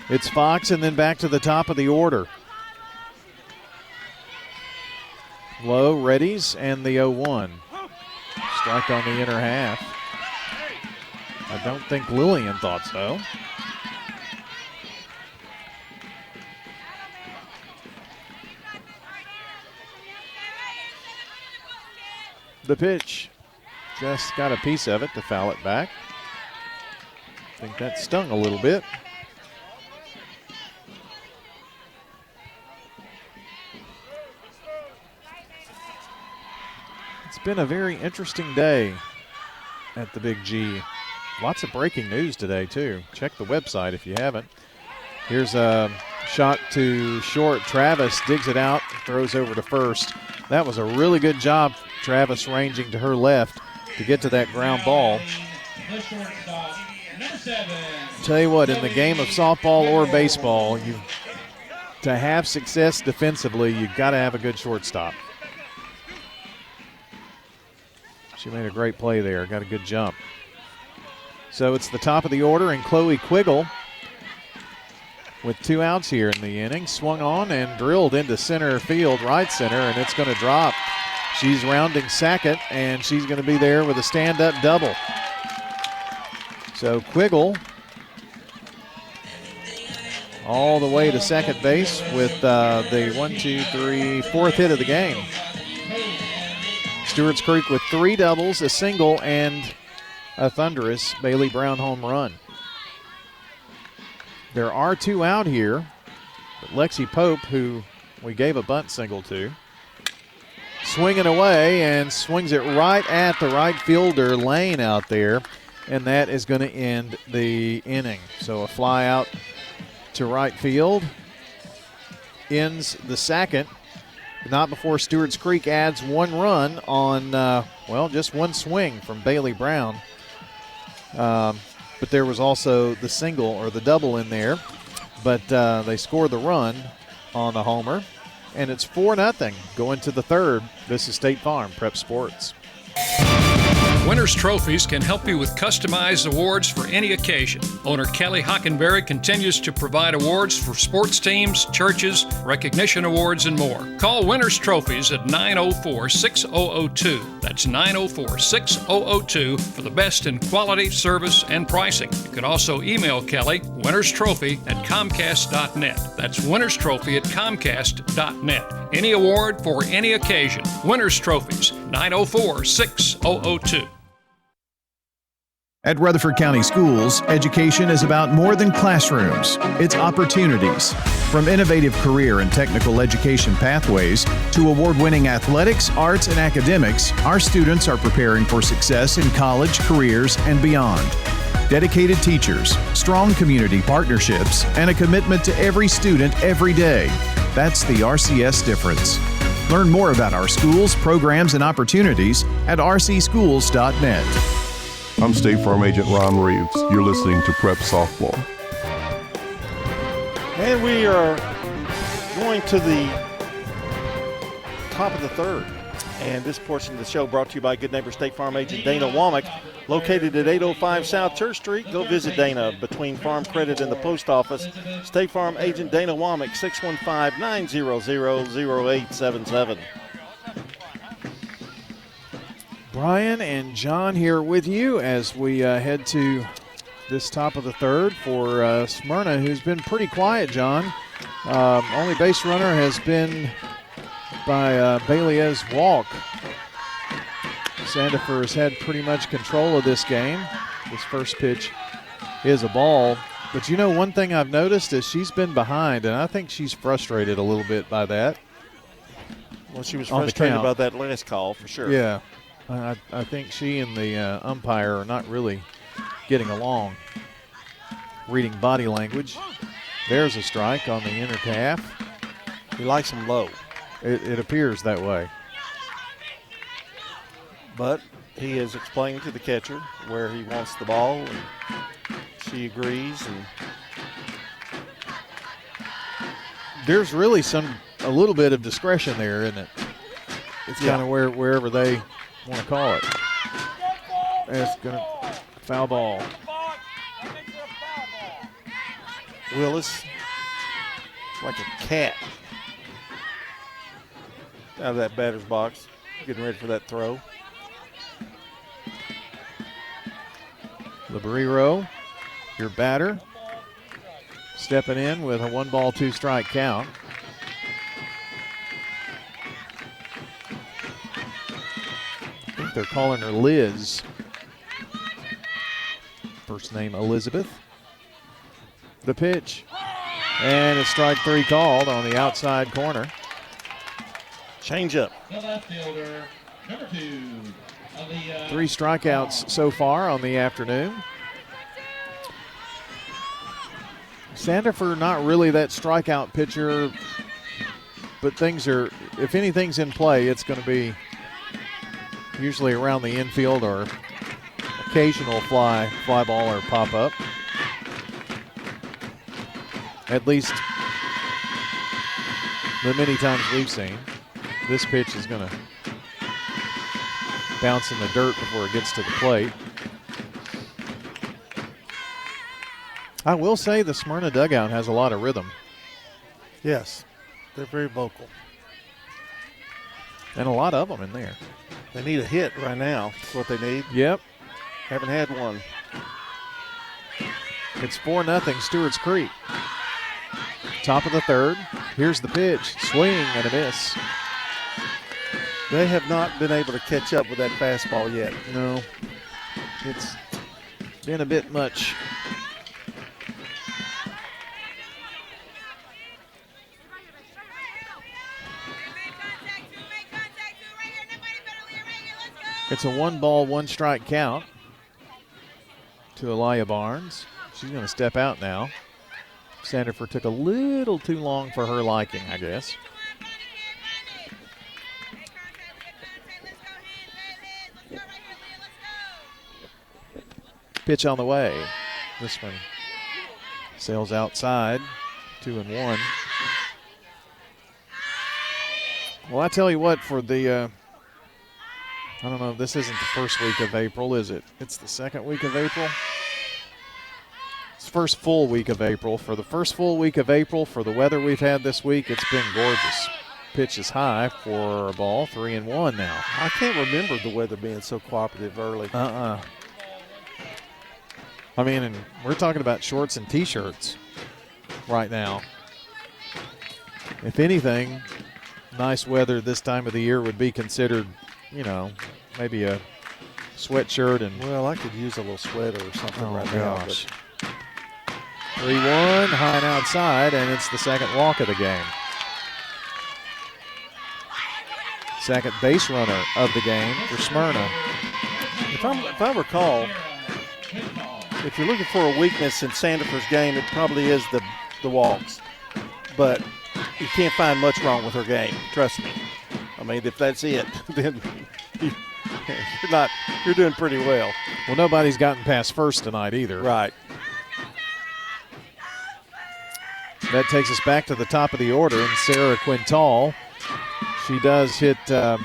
It's Fox and then back to the top of the order. Low readies and the 0-1. Strike on the inner half. I don't think Lillian thought so. The pitch. Just got a piece of it to foul it back. I think that stung a little bit. It's been a very interesting day at the Big G. Lots of breaking news today, too. Check the website if you haven't. Here's a shot to short. Travis digs it out, throws over to first. That was a really good job, Travis ranging to her left to get to that ground ball. Tell you what, in the game of softball or baseball, to have success defensively, you've got to have a good shortstop. She made a great play there, got a good jump. So it's the top of the order, and Chloe Quiggle with 2 outs here in the inning. Swung on and drilled into center field, right center, and it's going to drop. She's rounding second, and she's going to be there with a stand-up double. So Quiggle all the way to second base with the 1, 2, 3, 4th hit of the game. Stewarts Creek with 3 doubles, a single, and a thunderous Bailey Brown home run. There are 2 out here, but Lexi Pope, who we gave a bunt single to, swinging away and swings it right at the right fielder Lane out there, and that is going to end the inning. So a fly out to right field ends the second. Not before Stewarts Creek adds 1 run on, just 1 swing from Bailey Brown. But there was also the single or the double in there. But they score the run on the homer. And it's 4-0 going to the third. This is State Farm Prep Sports. Winners Trophies can help you with customized awards for any occasion. Owner Kelly Hockenberry continues to provide awards for sports teams, churches, recognition awards, and more. Call Winners Trophies at 904-6002. That's 904-6002 for the best in quality, service, and pricing. You can also email Kelly, winnerstrophy@comcast.net. That's winnerstrophy@comcast.net. Any award for any occasion. Winners Trophies, 904-6002. At Rutherford County Schools, education is about more than classrooms. It's opportunities. From innovative career and technical education pathways to award-winning athletics, arts, and academics, our students are preparing for success in college, careers, and beyond. Dedicated teachers, strong community partnerships, and a commitment to every student every day. That's the RCS difference. Learn more about our schools, programs, and opportunities at rcschools.net. I'm State Farm Agent Ron Reeves. You're listening to Prep Softball. And we are going to the top of the third. And this portion of the show brought to you by good neighbor State Farm Agent Dana Womack, located at 805 South Church Street. Go visit Dana between Farm Credit and the post office. State Farm Agent Dana Womack, 615-900-0877. Brian and John here with you as we head to this top of the third for Smyrna, who's been pretty quiet, John. Only base runner has been by Bailey's walk. Sandifer has had pretty much control of this game. This first pitch is a ball. But you know, one thing I've noticed is she's been behind, and I think she's frustrated a little bit by that. Well, she was frustrated about that last call for sure. Yeah. I think she and the umpire are not really getting along, reading body language. There's a strike on the inner calf. He likes them low. It appears that way. But he is explaining to the catcher where he wants the ball, and she agrees. And there's really a little bit of discretion there, isn't it? It's kind of wherever they want to call it. It's going to foul ball. Willis, like a cat, out of that batter's box, getting ready for that throw. Libero, your batter, stepping in with a 1-ball, 2-strike count. I think they're calling her Liz. First name Elizabeth. The pitch, and a strike 3 called on the outside corner. Change up. The left fielder, number 2. 3 strikeouts so far on the afternoon. Sandifer not really that strikeout pitcher, but if anything's in play, it's going to be usually around the infield or occasional fly ball or pop up. At least the many times we've seen. This pitch is going to bounce in the dirt before it gets to the plate. I will say the Smyrna dugout has a lot of rhythm. Yes, they're very vocal. And a lot of them in there. They need a hit right now. That's what they need. Yep. Haven't had one. It's 4-0 Stewarts Creek. Top of the third. Here's the pitch. Swing and a miss. They have not been able to catch up with that fastball yet. No. It's been a bit much. It's a 1-ball, 1-strike count to Elia Barnes. She's going to step out now. Sandifer took a little too long for her liking, I guess. Pitch on the way. This one sails outside, 2-1. Well, I tell you what, for the I don't know, this isn't the first week of April, is it? It's the second week of April? It's the first full week of April. For the first full week of April, for the weather we've had this week, it's been gorgeous. Pitch is high for a ball, 3-1 now. I can't remember the weather being so cooperative early. I mean, and we're talking about shorts and T-shirts right now. If anything, nice weather this time of the year would be considered, you know, maybe a sweatshirt and. Well, I could use a little sweater or something right gosh. now. 3-1, high and outside, and it's the second walk of the game. Second base runner of the game for Smyrna. If I recall, if you're looking for a weakness in Sandifer's game, it probably is the walks. But you can't find much wrong with her game. Trust me. I mean, if that's it, then you're doing pretty well. Well, nobody's gotten past first tonight either. Right. That takes us back to the top of the order, and Sarah Quintal. She does hit a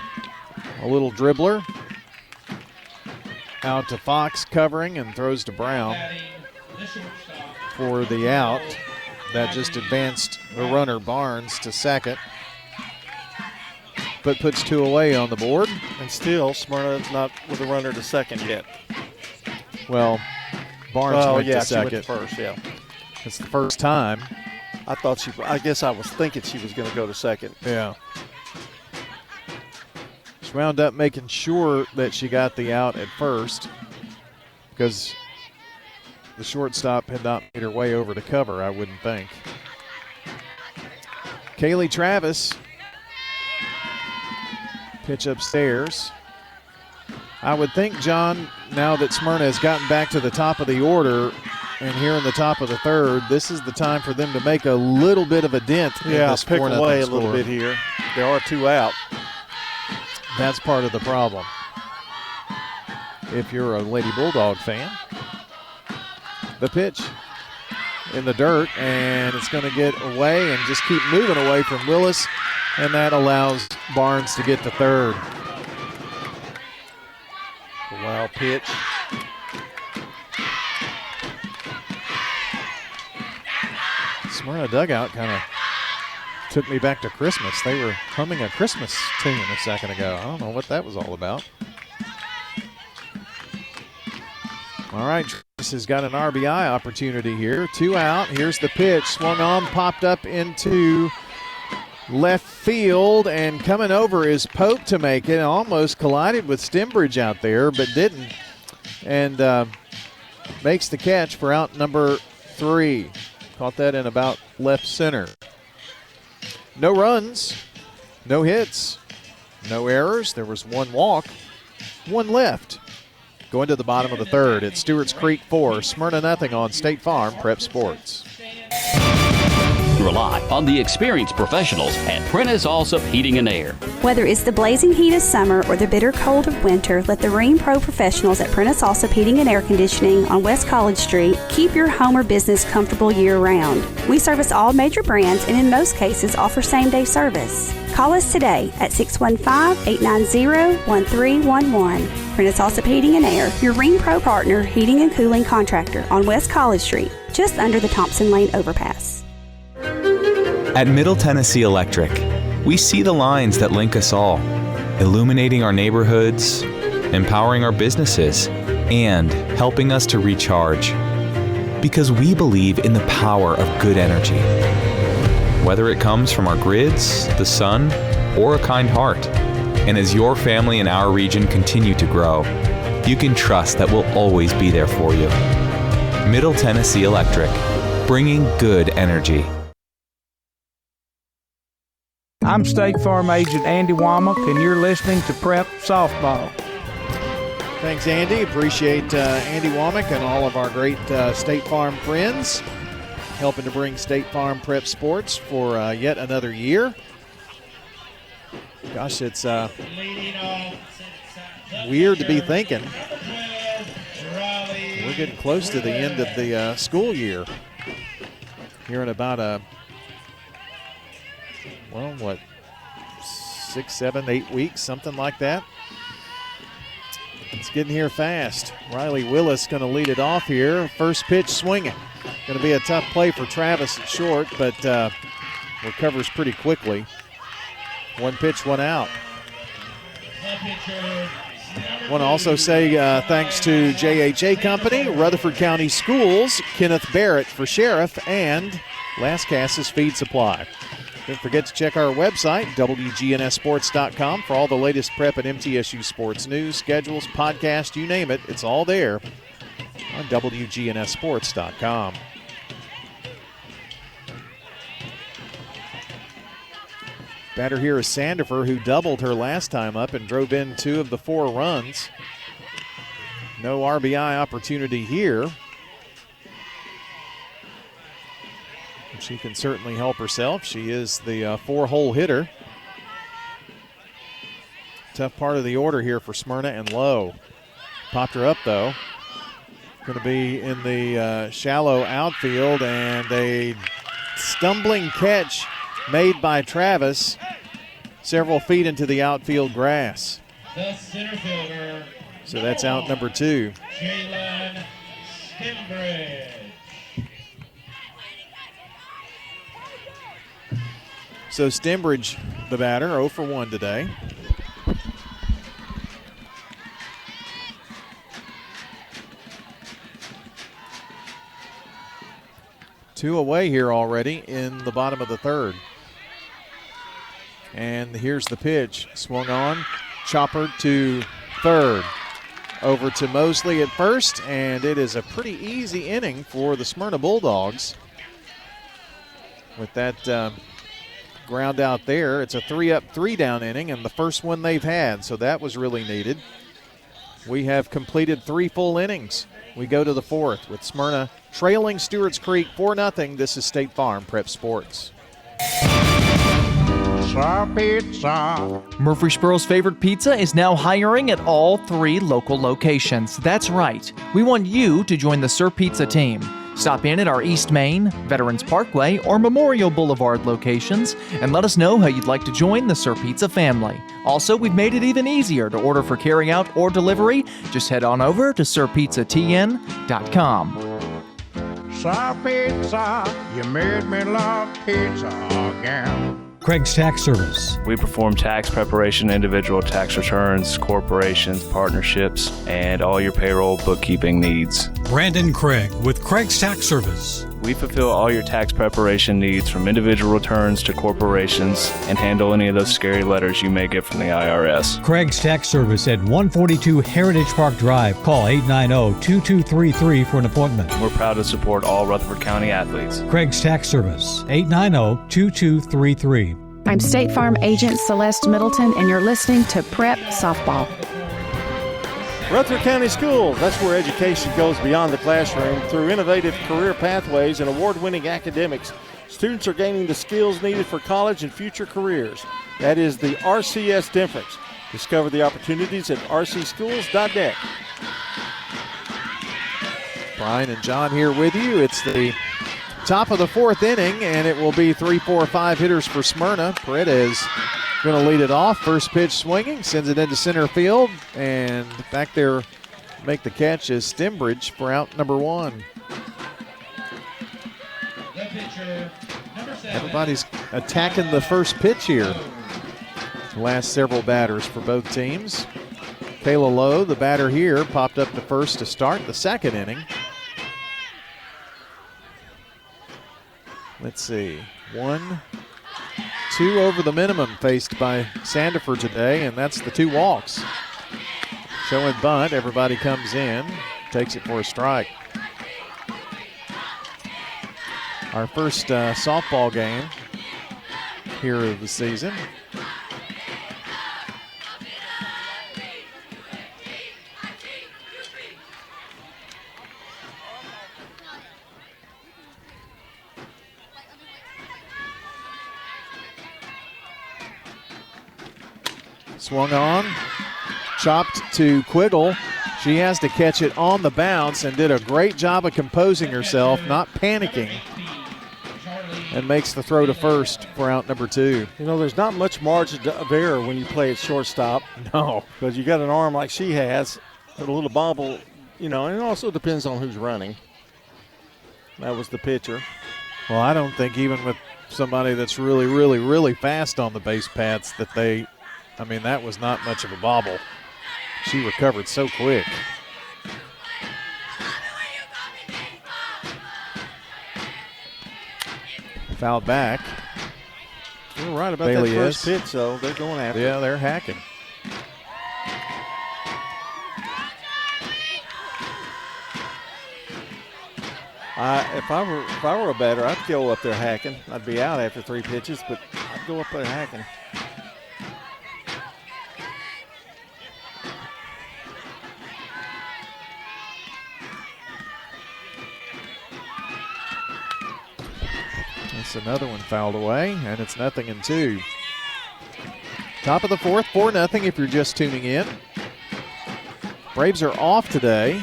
little dribbler out to Fox covering and throws to Brown for the out. That just advanced the runner Barnes to second, but puts 2 away on the board. And still, Smyrna's not with a runner to second yet. Well, Barnes went to second. She went to first, yeah. It's the first time. I guess I was thinking she was going to go to second. Yeah. She wound up making sure that she got the out at first because the shortstop had not made her way over to cover, I wouldn't think. Kaylee Travis. Pitch upstairs. I would think, John, now that Smyrna has gotten back to the top of the order and here in the top of the third, this is the time for them to make a little bit of a dent in this 4-0 pick away a score. little bit here. there are two out. That's part of the problem. If you're a Lady Bulldog fan, the pitch in the dirt, and it's going to get away and just keep moving away from Willis, and that allows Barnes to get to third. A wild pitch. Smyrna dugout kind of took me back to Christmas. They were humming a Christmas tune a second ago. I don't know what that was all about. All right, Travis has got an RBI opportunity here. 2 out. Here's the pitch. Swung on, popped up into left field, and coming over is Pope to make it. Almost collided with Stembridge out there, but didn't. And makes the catch for out number 3. Caught that in about left center. No runs, no hits, no errors. There was 1 walk, 1 left. Going to the bottom of the third. It's Stewarts Creek 4, Smyrna nothing on State Farm Prep Sports. Rely on the experienced professionals at Prentice Allsup Heating and Air. Whether it's the blazing heat of summer or the bitter cold of winter, let the Rheem Pro professionals at Prentice Allsup Heating and Air Conditioning on West College Street keep your home or business comfortable year-round. We service all major brands and in most cases offer same-day service. Call us today at 615-890-1311. Prentice Allsup Heating and Air, your Rheem Pro partner heating and cooling contractor on West College Street, just under the Thompson Lane overpass. At Middle Tennessee Electric, we see the lines that link us all, illuminating our neighborhoods, empowering our businesses, and helping us to recharge. Because we believe in the power of good energy. Whether it comes from our grids, the sun, or a kind heart. And as your family and our region continue to grow, you can trust that we'll always be there for you. Middle Tennessee Electric, bringing good energy. I'm State Farm Agent Andy Womack, and you're listening to Prep Softball. Thanks, Andy. Appreciate Andy Womack and all of our great State Farm friends helping to bring State Farm Prep Sports for yet another year. Gosh, it's weird to be thinking we're getting close to the end of the school year here in about 6, 7, 8 weeks, something like that. It's getting here fast. Riley Willis going to lead it off here. First pitch swinging. Going to be a tough play for Travis at short, but recovers pretty quickly. 1 pitch, 1 out. Want to also say thanks to JHA Company, Rutherford County Schools, Kenneth Barrett for Sheriff, and Lascassas Feed Supply. Don't forget to check our website, WGNSSports.com, for all the latest prep and MTSU sports news, schedules, podcasts, you name it. It's all there on WGNSSports.com. Batter here is Sandifer, who doubled her last time up and drove in 2 of the 4 runs. No RBI opportunity here. She can certainly help herself. She is the 4-hole hitter. Tough part of the order here for Smyrna and Lowe. Popped her up, though. Going to be in the shallow outfield, and a stumbling catch made by Travis several feet into the outfield grass. The center fielder. So that's out number 2. Jalen Stembridge. So Stembridge, the batter, 0 for 1 today. Two away here already in the bottom of the third. And here's the pitch. Swung on, chopper to third. Over to Mosley at first, and it is a pretty easy inning for the Smyrna Bulldogs. With that ground out there, it's a 3-up, 3-down inning, and the first one they've had, so that was really needed. We have completed 3 full innings. We go to the 4th with Smyrna trailing Stewarts Creek 4-0. This is State Farm Prep Sports. Pizza, pizza. Murfreesboro's favorite pizza is now hiring at all 3 local locations. That's right. We want you to join the Sir Pizza team. Stop in at our East Main, Veterans Parkway, or Memorial Boulevard locations and let us know how you'd like to join the Sir Pizza family. Also, we've made it even easier to order for carryout or delivery. Just head on over to sirpizzatn.com. Sir Pizza, you made me love pizza again. Craig's Tax Service. We perform tax preparation, individual tax returns, corporations, partnerships, and all your payroll bookkeeping needs. Brandon Craig with Craig's Tax Service. We fulfill all your tax preparation needs from individual returns to corporations and handle any of those scary letters you may get from the IRS. Craig's Tax Service at 142 Heritage Park Drive. Call 890-2233 for an appointment. We're proud to support all Rutherford County athletes. Craig's Tax Service, 890-2233. I'm State Farm Agent Celeste Middleton, and you're listening to Prep Softball. Rutherford County Schools, that's where education goes beyond the classroom. Through innovative career pathways and award-winning academics, students are gaining the skills needed for college and future careers. That is the RCS difference. Discover the opportunities at rcschools.net. Brian and John here with you. It's the top of the 4th inning, and it will be 3, 4, 5 hitters for Smyrna. Paredes going to lead it off. First pitch swinging, sends it into center field, and back there make the catch is Stembridge for out number 1. Everybody's attacking the first pitch here. The last several batters for both teams. Kayla Lowe, the batter here, popped up to first to start the 2nd inning. Let's see, 1, 2 over the minimum faced by Sandifer today, and that's the 2 walks. Showing bunt, everybody comes in, takes it for a strike. Our first softball game here of the season. Swung on, chopped to Quiggle. She has to catch it on the bounce and did a great job of composing herself, not panicking, and makes the throw to first for out number 2. You know, there's not much margin of error when you play at shortstop. No. Because you got an arm like she has, with a little bobble, you know, and it also depends on who's running. That was the pitcher. Well, I don't think even with somebody that's really, really, really fast on the base paths that they – I mean, that was not much of a bobble. She recovered so quick. Fouled back. You're right about Bailey that first pitch, though. They're going after it. Yeah, they're hacking. If I were a batter, I'd go up there hacking. I'd be out after 3 pitches, but I'd go up there hacking. That's another one fouled away, and it's 0-2. Top of the 4th, 4-0 if you're just tuning in. Braves are off today.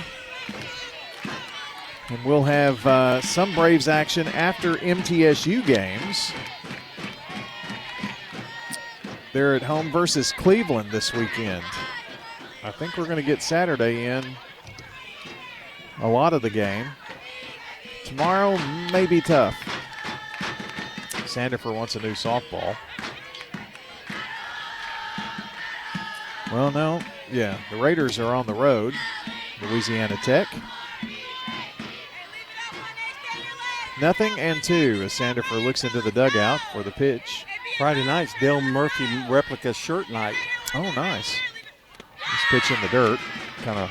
And we'll have some Braves action after MTSU games. They're at home versus Cleveland this weekend. I think we're going to get Saturday in a lot of the game. Tomorrow may be tough. Sandifer wants a new softball. Well, no. Yeah, the Raiders are on the road. Louisiana Tech. 0-2 as Sandifer looks into the dugout for the pitch. Friday night's Dale Murphy replica shirt night. Oh, nice. This pitch in the dirt kind of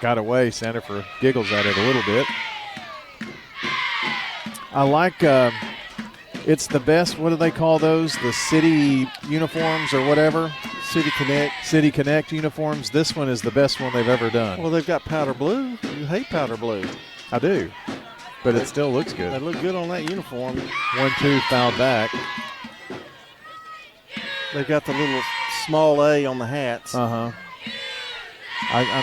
got away. Sandifer giggles at it a little bit. I like, it's the best, what do they call those? The city uniforms or whatever? City Connect. City Connect uniforms. This one is the best one they've ever done. Well, they've got powder blue. You hate powder blue. I do. But it still looks good. They look good on that uniform. 1-2 fouled back. They've got the little small A on the hats. I'm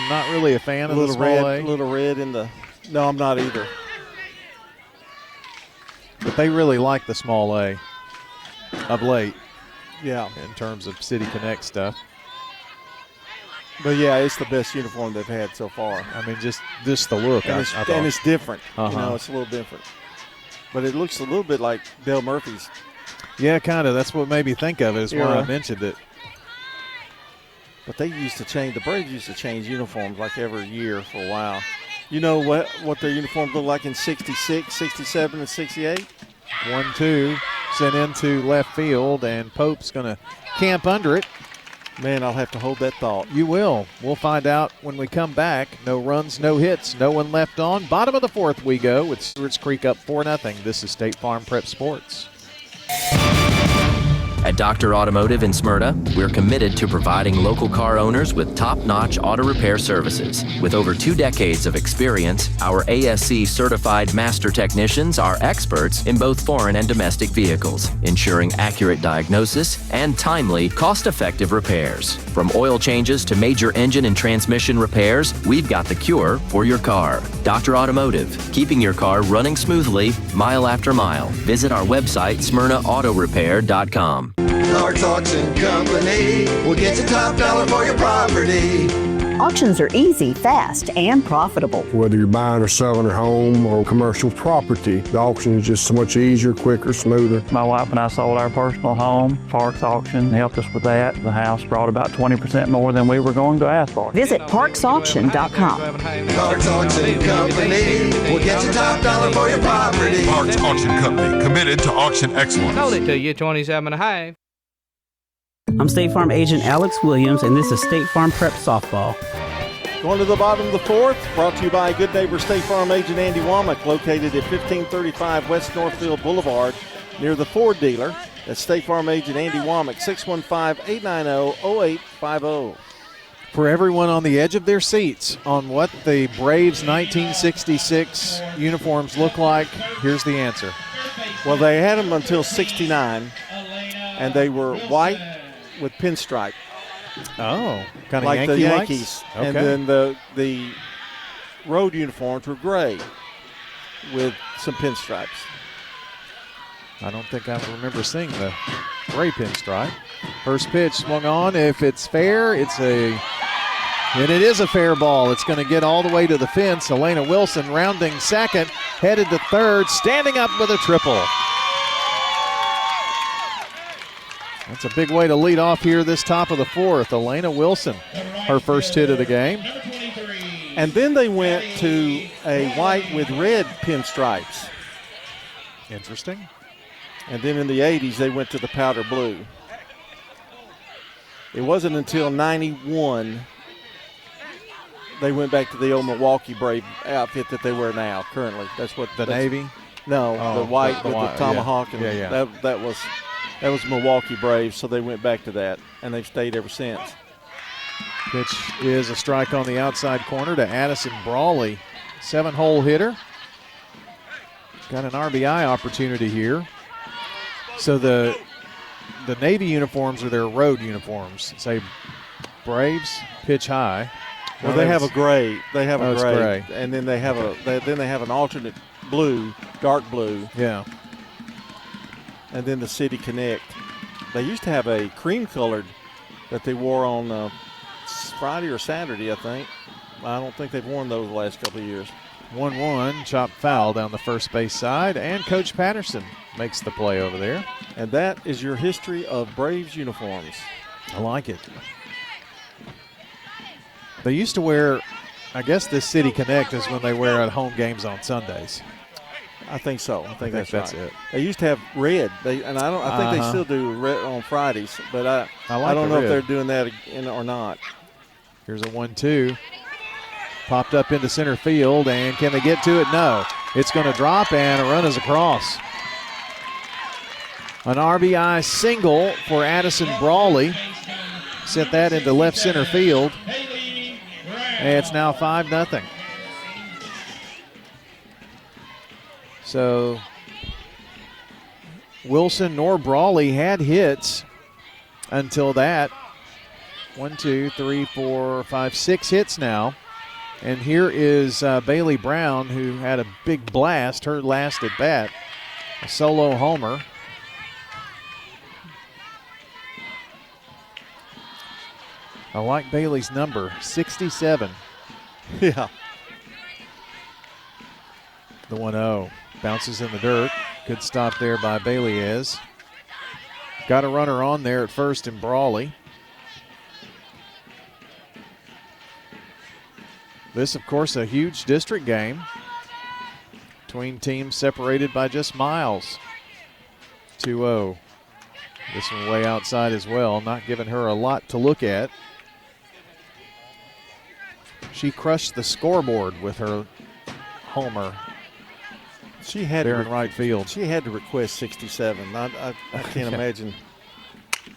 not really a fan of the small A. Little red in the. No, I'm not either. But they really like the small A of late. Yeah. In terms of City Connect stuff. But yeah, it's the best uniform they've had so far. I mean, just the look. And it's different. You know, it's a little different. But it looks a little bit like Dale Murphy's. Yeah, kind of. That's what made me think of it, is why I mentioned it. But they used to change. The Braves used to change uniforms like every year for a while. You know what their uniforms look like in 66, 67, and 68? 1-2 sent into left field, and Pope's going to camp under it. Man, I'll have to hold that thought. You will. We'll find out when we come back. No runs, no hits, no one left on. Bottom of the fourth we go with Stewarts Creek up 4-0. This is State Farm Prep Sports. At Dr. Automotive in Smyrna, we're committed to providing local car owners with top-notch auto repair services. With over 2 decades of experience, our ASC certified master technicians are experts in both foreign and domestic vehicles, ensuring accurate diagnosis and timely, cost-effective repairs. From oil changes to major engine and transmission repairs, we've got the cure for your car. Dr. Automotive, keeping your car running smoothly, mile after mile. Visit our website, SmyrnaAutorepair.com. Clark's Auction Company will get you top dollar for your property. Auctions are easy, fast, and profitable. Whether you're buying or selling a home or commercial property, the auction is just so much easier, quicker, smoother. My wife and I sold our personal home. Parks Auction helped us with that. The house brought about 20% more than we were going to ask for. Visit parksauction.com. Clark's Auction Company will get you top dollar for your property. Clark's Auction Company, committed to auction excellence. Sold it to you, 27.5. I'm State Farm Agent Alex Williams, and this is State Farm Prep Softball. Going to the bottom of the fourth, brought to you by Good Neighbor State Farm Agent Andy Womack, located at 1535 West Northfield Boulevard, near the Ford dealer. That's State Farm Agent Andy Womack, 615-890-0850. For everyone on the edge of their seats on what the Braves 1966 uniforms look like, here's the answer. Well, they had them until 69, and they were white with pinstripe. Oh, kind of like Yankee the Yankees. Okay. And then the road uniforms were gray with some pinstripes. I don't think I remember seeing the gray pinstripe. First pitch swung on. If it's fair, and it is a fair ball. It's going to get all the way to the fence. Elena Wilson rounding second, headed to third, standing up with a triple. That's a big way to lead off here this top of the fourth. Elena Wilson, her first hit of the game. And then they went to a white with red pinstripes. Interesting. And then in the 80s, they went to the powder blue. It wasn't until 91 they went back to the old Milwaukee Brave outfit that they wear now, currently. That's what the Navy? No, the white with the tomahawk. Yeah. And that was Milwaukee Braves, so they went back to that, and they've stayed ever since. Pitch is a strike on the outside corner to Addison Brawley. 7-hole hitter. Got an RBI opportunity here. So the Navy uniforms are their road uniforms. Say Braves, pitch high. Well, they have a gray. They have a gray. And then they have an alternate blue, dark blue. Yeah. And then the City Connect. They used to have a cream-colored that they wore on Friday or Saturday, I think. I don't think they've worn those the last couple of years. 1-1, chopped foul down the first base side, and Coach Patterson makes the play over there. And that is your history of Braves uniforms. I like it. They used to wear, I guess this City Connect is when they wear at home games on Sundays. I think so. I think that's right. It. They used to have red. I think they still do red on Fridays, but I don't know if they're doing that or not. Here's a 1-2. Popped up into center field, and can they get to it? No. It's going to drop, and a run is across. An RBI single for Addison Brawley. Sent that into left center field. And it's now 5-0. So Wilson nor Brawley had hits until that. 1, 2, 3, 4, 5, 6 hits now. And here is Bailey Brown, who had a big blast, her last at bat. A solo homer. I like Bailey's number, 67. Yeah. The 1-0 bounces in the dirt. Good stop there by Bailey. Got a runner on there at first in Brawley. This, of course, a huge district game between teams separated by just miles. 2-0. This one way outside as well, not giving her a lot to look at. She crushed the scoreboard with her homer. She had there in right field. She had to request 67. I can't imagine.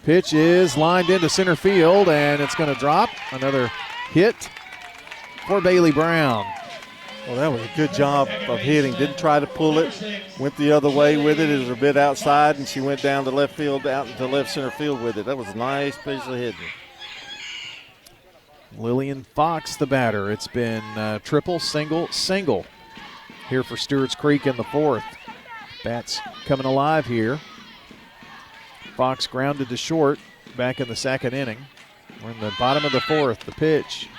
Pitch is lined into center field, and it's going to drop. Another hit for Bailey Brown. Well, that was a good job of hitting. Didn't try to pull it. Went the other way with it. It was a bit outside, and she went down to left field, out into left center field with it. That was a nice piece of hitting. Lillian Fox, the batter. It's been triple, single, single here for Stewarts Creek in the fourth. Bats coming alive here. Fox grounded to short back in the second inning. We're in the bottom of the fourth. The pitch.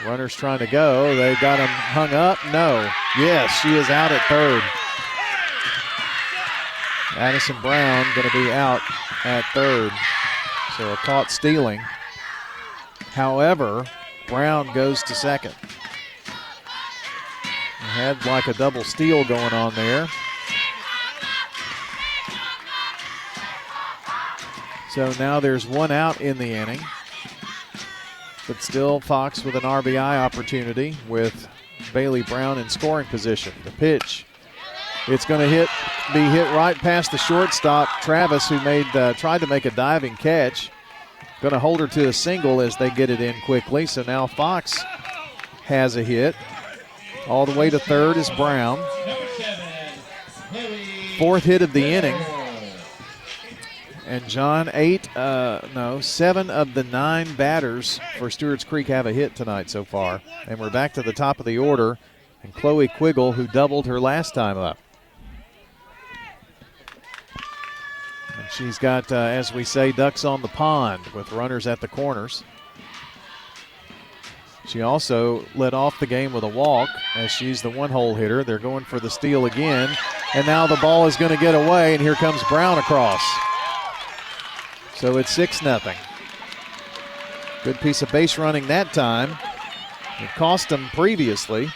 Runners trying to go. They got him hung up. No. Yes, she is out at third. Addison Brown going to be out at third. So a caught stealing. However, Brown goes to second. Had like a double steal going on there. So now there's one out in the inning. But still Fox with an RBI opportunity with Bailey Brown in scoring position. The pitch. It's going to be hit right past the shortstop, Travis, who tried to make a diving catch. Going to hold her to a single as they get it in quickly. So now Fox has a hit. All the way to third is Brown. Fourth hit of the inning. And John, 7 of the 9 batters for Stewarts Creek have a hit tonight so far. And we're back to the top of the order. And Chloe Quiggle, who doubled her last time up. And she's got, as we say, ducks on the pond with runners at the corners. She also led off the game with a walk as she's the one-hole hitter. They're going for the steal again. And now the ball is going to get away, and here comes Brown across. So it's 6-0. Good piece of base running that time. It cost them previously.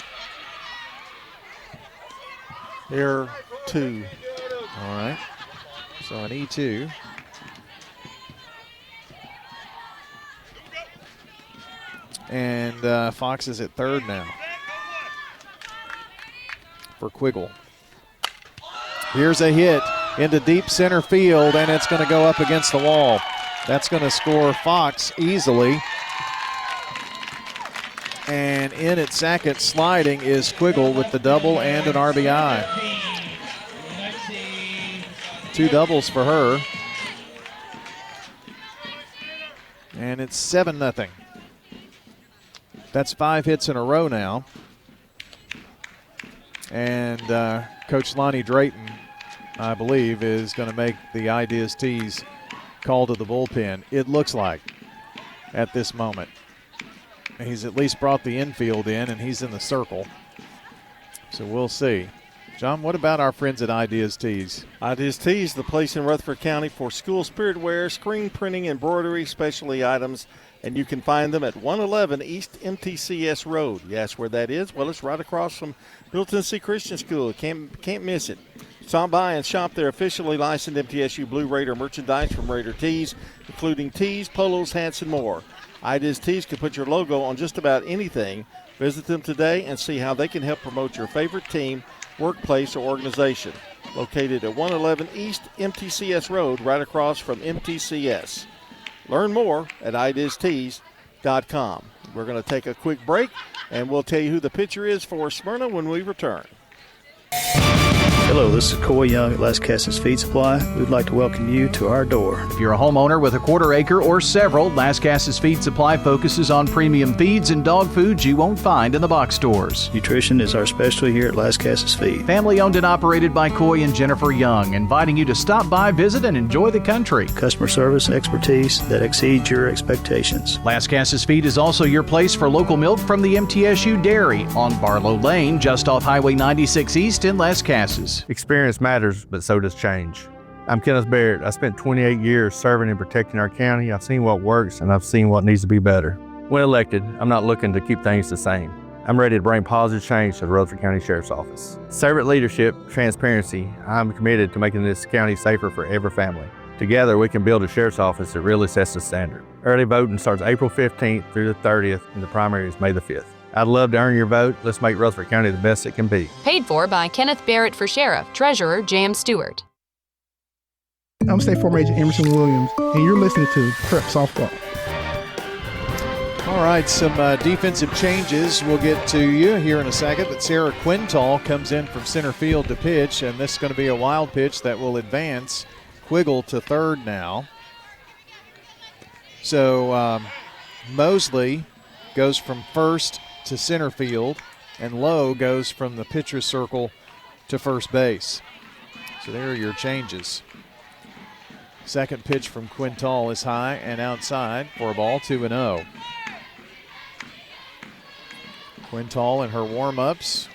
Error 2. All right. So an E2. And Fox is at third now for Quiggle. Here's a hit into deep center field, and it's going to go up against the wall. That's going to score Fox easily. And in at second, sliding, is Quiggle with the double and an RBI. 2 doubles for her. And it's 7-0. That's 5 hits in a row now. And Coach Lonnie Drayton, I believe, is going to make the Ideas Tees call to the bullpen. It looks like at this moment. He's at least brought the infield in, and he's in the circle. So we'll see. John, what about our friends at Ideas Tees? Ideas Tees, the place in Rutherford County for school spirit wear, screen printing, embroidery, specialty items, and you can find them at 111 East MTCS Road. You ask where that is? Well, it's right across from Middle Tennessee Christian School. Can't miss it. Stop by and shop their officially licensed MTSU Blue Raider merchandise from Raider Tees, including tees, polos, hats, and more. Ideas Tees can put your logo on just about anything. Visit them today and see how they can help promote your favorite team, workplace, or organization. Located at 111 East MTCS Road, right across from MTCS. Learn more at ideastees.com. We're going to take a quick break, and we'll tell you who the pitcher is for Smyrna when we return. Hello, this is Coy Young at Las Casas Feed Supply. We'd like to welcome you to our door. If you're a homeowner with a quarter acre or several, Las Casas Feed Supply focuses on premium feeds and dog foods you won't find in the box stores. Nutrition is our specialty here at Las Casas Feed. Family owned and operated by Coy and Jennifer Young, inviting you to stop by, visit, and enjoy the country. Customer service and expertise that exceeds your expectations. Las Casas Feed is also your place for local milk from the MTSU Dairy on Barlow Lane, just off Highway 96 East in Las Casas. Experience matters, but so does change. I'm Kenneth Barrett. I spent 28 years serving and protecting our county. I've seen what works, and I've seen what needs to be better. When elected, I'm not looking to keep things the same. I'm ready to bring positive change to the Rutherford County Sheriff's Office. Servant leadership, transparency, I'm committed to making this county safer for every family. Together, we can build a Sheriff's Office that really sets the standard. Early voting starts April 15th through the 30th, and the primary is May the 5th. I'd love to earn your vote. Let's make Rutherford County the best it can be. Paid for by Kenneth Barrett for Sheriff, Treasurer J.M. Stewart. I'm State Farm Agent Emerson Williams, and you're listening to Prep Softball. All right, some defensive changes we'll get to you here in a second, but Sarah Quintal comes in from center field to pitch, and this is going to be a wild pitch that will advance Quiggle to third now. So Mosley goes from first to center field, and Lowe goes from the pitcher's circle to first base. So there are your changes. Second pitch from Quintal is high and outside for a ball, 2-0. Quintal in her warm-ups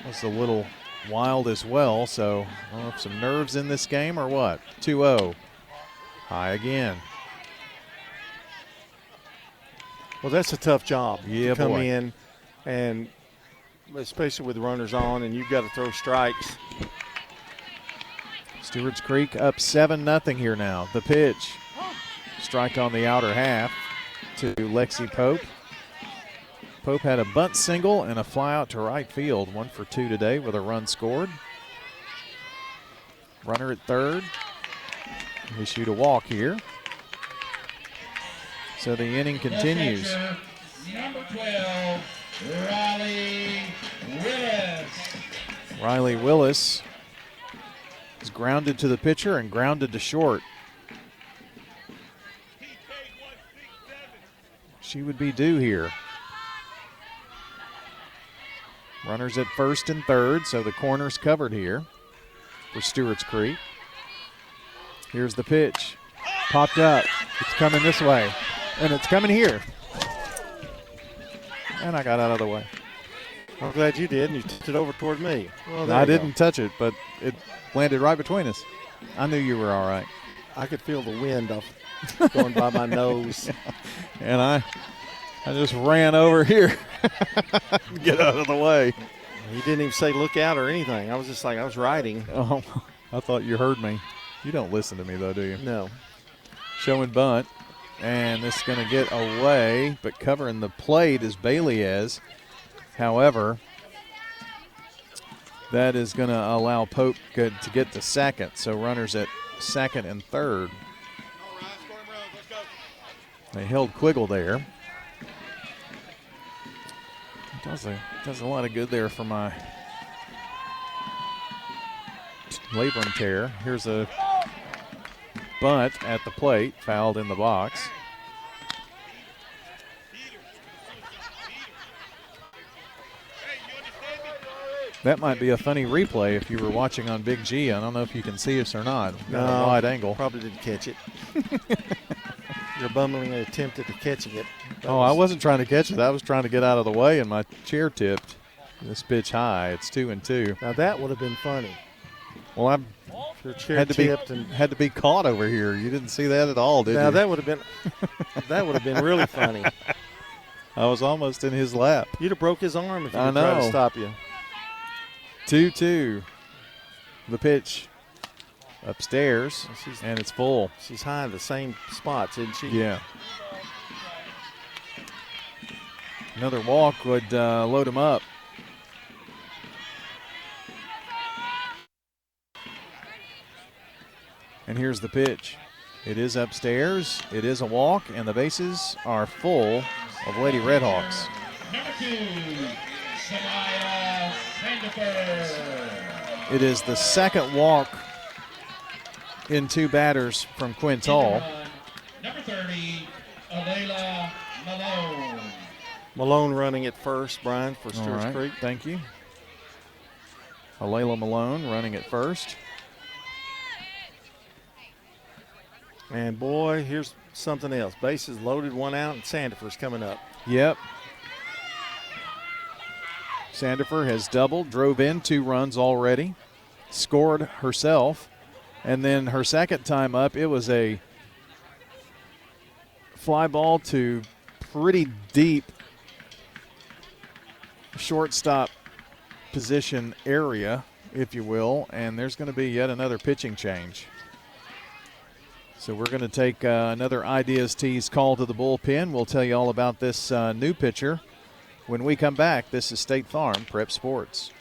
was a little wild as well, so I don't know if some nerves in this game or what. 2-0. High again. Well, that's a tough job. Yeah, to come boy. in, and especially with runners on, and you've got to throw strikes. Stewarts Creek up 7-0 here now. The pitch. Strike on the outer half to Lexi Pope. Pope had a bunt single and a fly out to right field. 1 for 2 today with a run scored. Runner at third. Issued a walk here. So the inning continues. Number 12, Riley Willis. Riley Willis is grounded to the pitcher and grounded to short. She would be due here. Runners at first and third, so the corner's covered here for Stewarts Creek. Here's the pitch. Popped up. It's coming this way. And it's coming here. And I got out of the way. I'm glad you did, and you tipped it over toward me. Well, I didn't touch it, but it landed right between us. I knew you were all right. I could feel the wind going by my nose. And I just ran over here. Get out of the way. You didn't even say look out or anything. I was just like, I was riding. Oh, I thought you heard me. You don't listen to me, though, do you? No. Showing bunt. And this is going to get away, but covering the plate is Bailey. However, that is going to allow Pope to get to second. So runners at second and third. They held Quiggle there. Does a lot of good there for my labrum tear. Here's a bunt at the plate, fouled in the box. That might be a funny replay if you were watching on Big G. I don't know if you can see us or not. Got a wide angle. Probably didn't catch it. Your bumbling attempt at catching it. I wasn't trying to catch it. I was trying to get out of the way, and my chair tipped. This pitch high. It's 2-2. Now that would have been funny. Well, I had to be caught over here. You didn't see that at all, did you? Now that would have been really funny. I was almost in his lap. You'd have broke his arm if he tried to stop you. 2-2. The pitch upstairs, and it's full. She's high in the same spots, isn't she? Yeah. Another walk would load him up. And here's the pitch. It is upstairs. It is a walk, and the bases are full of Lady Redhawks. Number 2, Samaya Sandifer. It is the second walk in 2 batters from Quintal. Number 30, Alayla Malone. Malone running at first, Brian, for Stewarts Creek. Thank you. Alayla Malone running at first. And boy, here's something else. Bases loaded, 1 out, and Sandifer's coming up. Yep. Sandifer has doubled, drove in 2 runs already, scored herself, and then her second time up, it was a fly ball to pretty deep shortstop position area, if you will, and there's going to be yet another pitching change. So we're going to take another Ideas Tees call to the bullpen. We'll tell you all about this new pitcher when we come back. This is State Farm Prep Sports.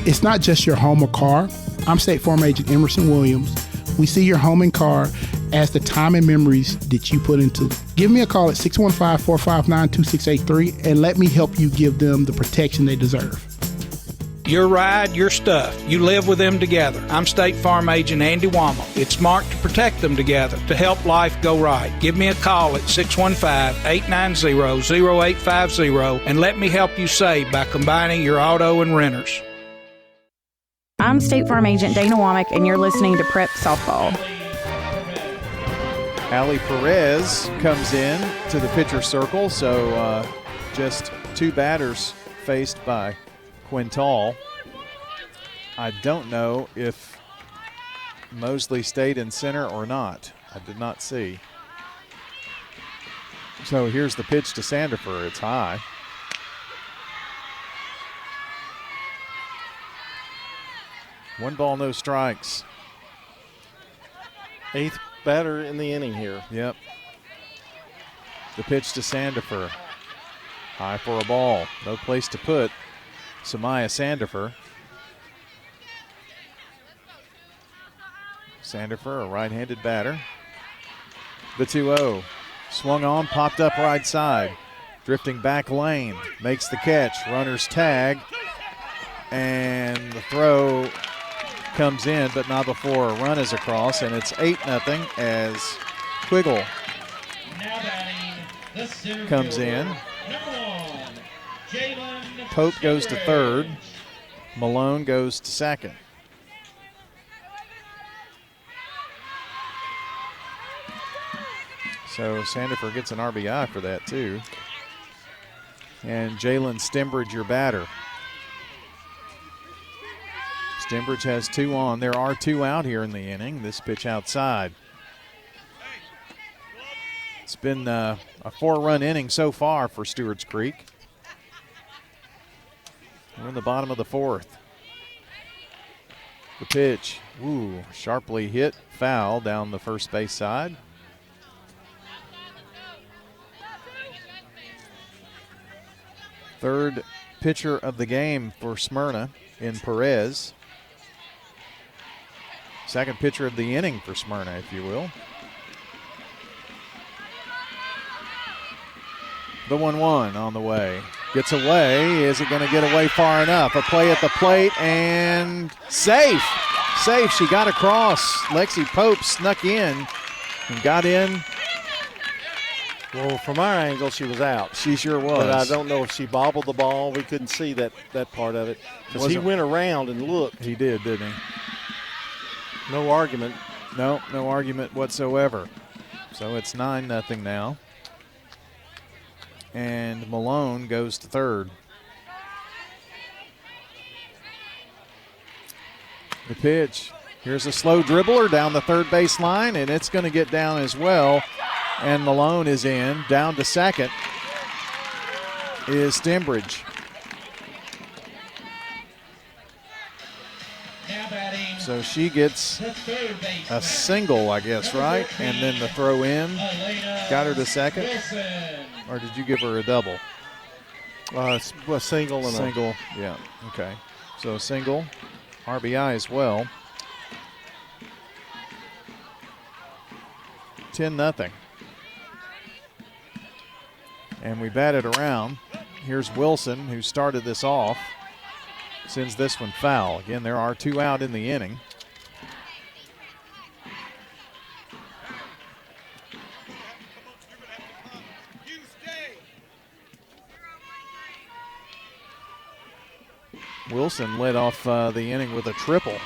It's not just your home or car. I'm State Farm Agent Emerson Williams. We see your home and car as the time and memories that you put into it. Give me a call at 615-459-2683 and let me help you give them the protection they deserve. Your ride, your stuff. You live with them together. I'm State Farm Agent Andy Wommel. It's smart to protect them together, to help life go right. Give me a call at 615-890-0850 and let me help you save by combining your auto and renters. I'm State Farm Agent Dana Womack, and you're listening to Prep Softball. Allie Perez comes in to the pitcher circle, so just 2 batters faced by Quintal. I don't know if Mosley stayed in center or not. I did not see. So here's the pitch to Sandifer. It's high. One ball, no strikes. 8th batter in the inning here. Yep. The pitch to Sandifer. High for a ball. No place to put Samaya Sandifer. Sandifer, a right-handed batter. The 2-0. Swung on, popped up right side. Drifting back lane. Makes the catch. Runner's tag. And the throw comes in, but not before a run is across, and it's 8-0 as Quiggle comes in. Pope goes to third. Malone goes to second. So Sandifer gets an RBI for that too. And Jalen Stembridge, your batter. Stembridge has 2 on. There are 2 out here in the inning. This pitch outside. It's been a 4-run inning so far for Stewarts Creek. We're in the bottom of the 4th. The pitch, sharply hit, foul down the first base side. Third pitcher of the game for Smyrna in Perez. Second pitcher of the inning for Smyrna, if you will. The 1-1 on the way. Gets away. Is it going to get away far enough? A play at the plate and safe. Safe. She got across. Lexi Pope snuck in and got in. Well, from our angle, she was out. She sure was. But I don't know if she bobbled the ball. We couldn't see that part of it. Because he went around and looked. He did, didn't he? No argument. No argument whatsoever. So it's 9-0 now. And Malone goes to third. The pitch. Here's a slow dribbler down the third base line, and it's going to get down as well. And Malone is in. Down to second is Stembridge. So she gets a single, I guess, right? And then the throw in got her to second. Or did you give her a double? A single and single. Yeah, okay. So a single, RBI as well. 10-0. And we batted around. Here's Wilson, who started this off. sends this one foul. Again, there are 2 out in the inning. Wilson led off the inning with a triple.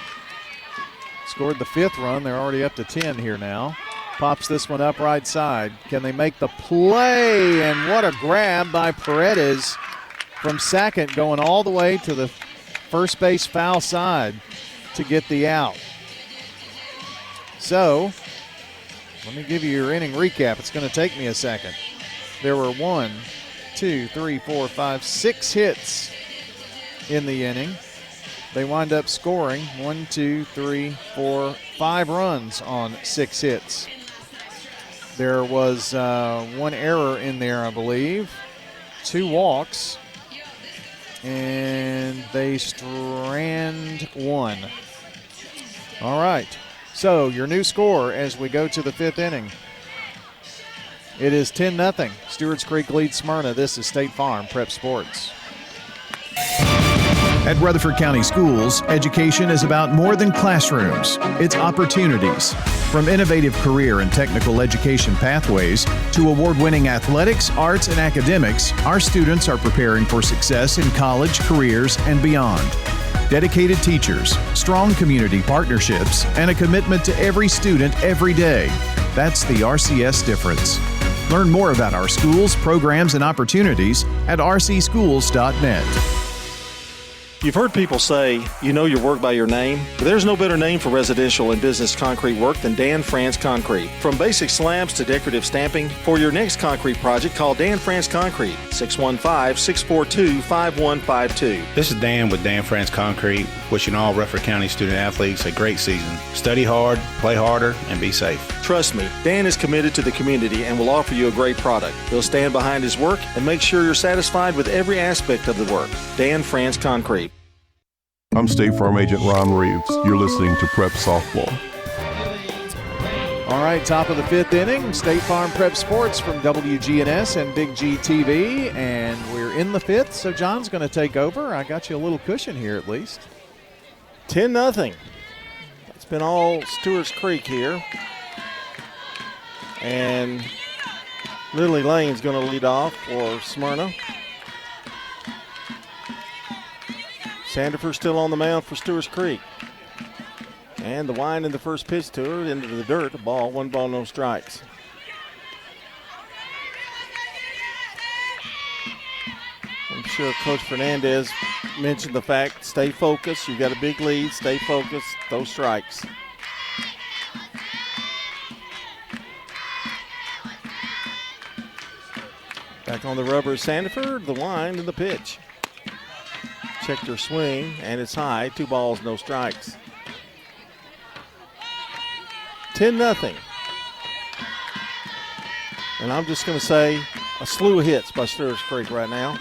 Scored the 5th run. They're already up to 10 here now. Pops this one up right side. Can they make the play? And what a grab by Paredes from second, going all the way to the first base foul side to get the out. So, let me give you your inning recap. It's going to take me a second. There were 1, 2, 3, 4, 5, 6 hits in the inning. They wind up scoring 1, 2, 3, 4, 5 runs on 6 hits. There was 1 error in there, I believe, 2 walks, and they strand 1. All right, so your new score as we go to the 5th inning. It is 10-0. Stewarts Creek leads Smyrna. This is State Farm Prep Sports. At Rutherford County Schools, education is about more than classrooms. It's opportunities. From innovative career and technical education pathways to award-winning athletics, arts, and academics, our students are preparing for success in college, careers, and beyond. Dedicated teachers, strong community partnerships, and a commitment to every student every day. That's the RCS difference. Learn more about our schools, programs, and opportunities at rcschools.net. You've heard people say, you know your work by your name, but there's no better name for residential and business concrete work than Dan France Concrete. From basic slabs to decorative stamping, for your next concrete project, call Dan France Concrete, 615-642-5152. This is Dan with Dan France Concrete, wishing all Rutherford County student athletes a great season. Study hard, play harder, and be safe. Trust me, Dan is committed to the community and will offer you a great product. He'll stand behind his work and make sure you're satisfied with every aspect of the work. Dan France Concrete. I'm State Farm Agent Ron Reeves. You're listening to Prep Softball. All right, top of the 5th inning, State Farm Prep Sports from WGNS and Big G TV, and we're in the 5th, so John's going to take over. I got you a little cushion here at least. 10-0. It's been all Stewarts Creek here. And Lily Lane's going to lead off for Smyrna. Sandifer still on the mound for Stewarts Creek. And the wind in the first pitch to her into the dirt. A ball, 1 ball, no strikes. I'm sure Coach Fernandez mentioned the fact, stay focused. You've got a big lead, stay focused, those strikes. Back on the rubber is Sandifer, the wind and the pitch. Checked her swing, and it's high. 2 balls, no strikes. 10-0. And I'm just going to say a slew of hits by Stewarts Creek right now.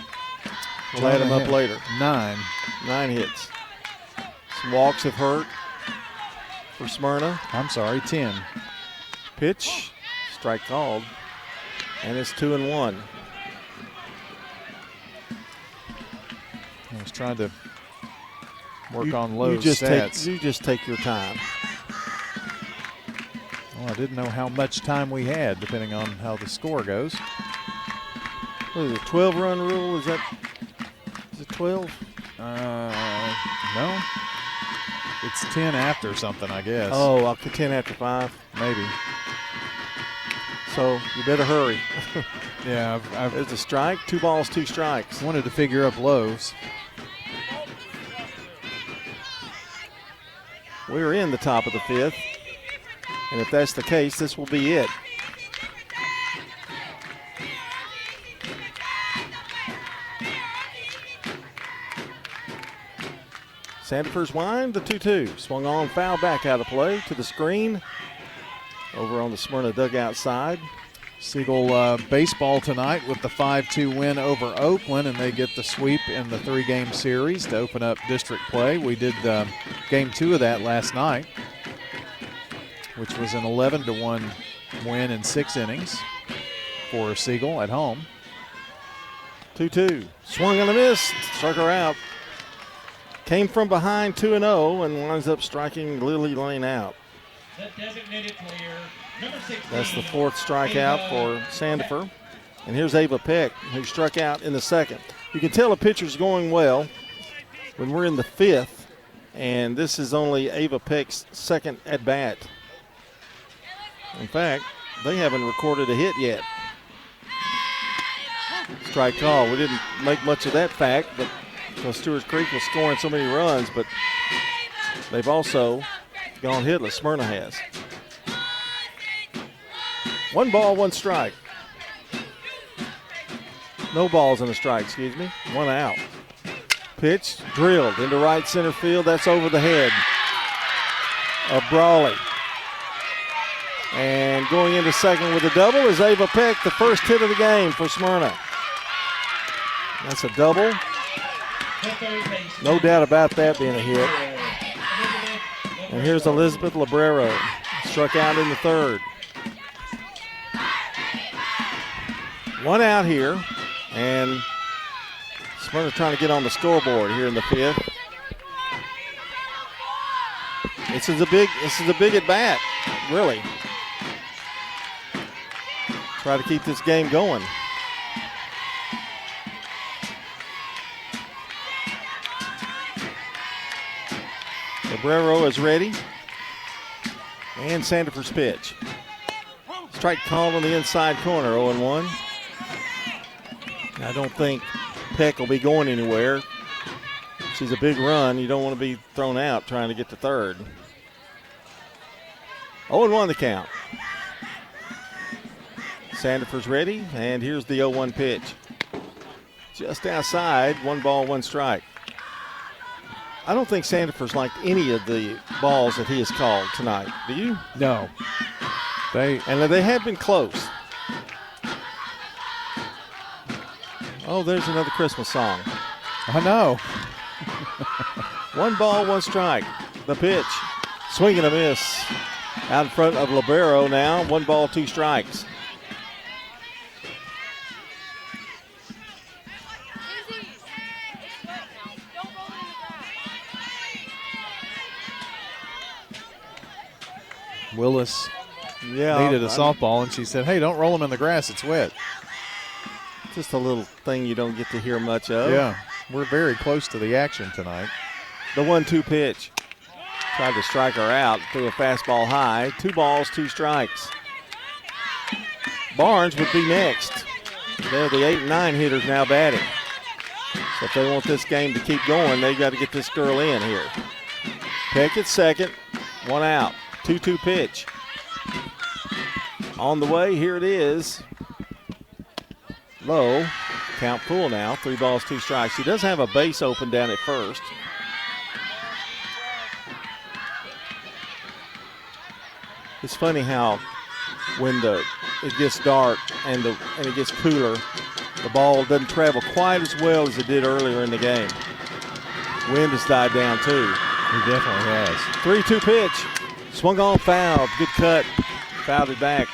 We'll add them up later. 9 hits. Some walks have hurt for Smyrna. I'm sorry, 10. Pitch, strike called, and it's 2-1. I was trying to work on Lowe's stats. You just take your time. Well, I didn't know how much time we had, depending on how the score goes. What is it, 12-run rule? Is it 12? No. It's 10 after something, I guess. Oh, up to 10 after 5? Maybe. So you better hurry. Yeah, there's a strike, 2 balls, 2 strikes. Wanted to figure up Lowe's. We're in the top of the 5th, and if that's the case, this will be it. Sandifer's wind, the 2-2. Swung on, foul back out of play to the screen. Over on the Smyrna dugout side. Siegel baseball tonight with the 5-2 win over Oakland, and they get the sweep in the 3-game series to open up district play. We did game 2 of that last night, which was an 11-1 win in 6 innings for Siegel at home. 2-2. Swung and a miss. Struck her out. Came from behind 2-0 and winds up striking Lily Lane out. That's the fourth strikeout for Sandifer. And here's Ava Peck, who struck out in the second. You can tell a pitcher's going well when we're in the fifth, and this is only Ava Peck's second at-bat. In fact, they haven't recorded a hit yet. Strike call. We didn't make much of that fact, but because Stewarts Creek was scoring so many runs, but they've also gone hitless. Smyrna has. 1 ball, 1 strike. No balls and a strike, excuse me. 1 out. Pitch drilled into right center field. That's over the head of Brawley. And going into second with a double is Ava Peck, the first hit of the game for Smyrna. That's a double. No doubt about that being a hit. And here's Elizabeth Librero, struck out in the third. 1 out here, and Smyrna trying to get on the scoreboard here in the fifth. This is a big at bat, really. Try to keep this game going. Librero is ready. And Sandifer's pitch. Strike called on the inside corner, 0-1. I don't think Peck will be going anywhere. She's a big run. You don't want to be thrown out trying to get to third. 0-1 the count. Sandifer's ready, and here's the 0-1 pitch. Just outside, 1 ball, 1 strike. I don't think Sandifer's liked any of the balls that he has called tonight. Do you? No. They have been close. Oh, there's another Christmas song. I know. 1 ball, 1 strike. The pitch. Swing and a miss. Out in front of Libero now. 1 ball, 2 strikes. Willis needed a softball, and she said, hey, don't roll them in the grass. It's wet. Just a little thing you don't get to hear much of. Yeah, we're very close to the action tonight. The 1-2 pitch. Tried to strike her out through a fastball high. 2 balls, 2 strikes. Barnes would be next. They're the 8 and 9 hitters now batting. So if they want this game to keep going, they've got to get this girl in here. Peck at second, 1 out. 2-2 pitch. On the way, here it is. Low. Count full now. 3 balls, 2 strikes. She does have a base open down at first. It's funny how when it gets dark and it gets cooler, the ball doesn't travel quite as well as it did earlier in the game. Wind has died down too. He definitely has. 3-2 pitch. Swung on, fouled. Good cut. Fouled it back.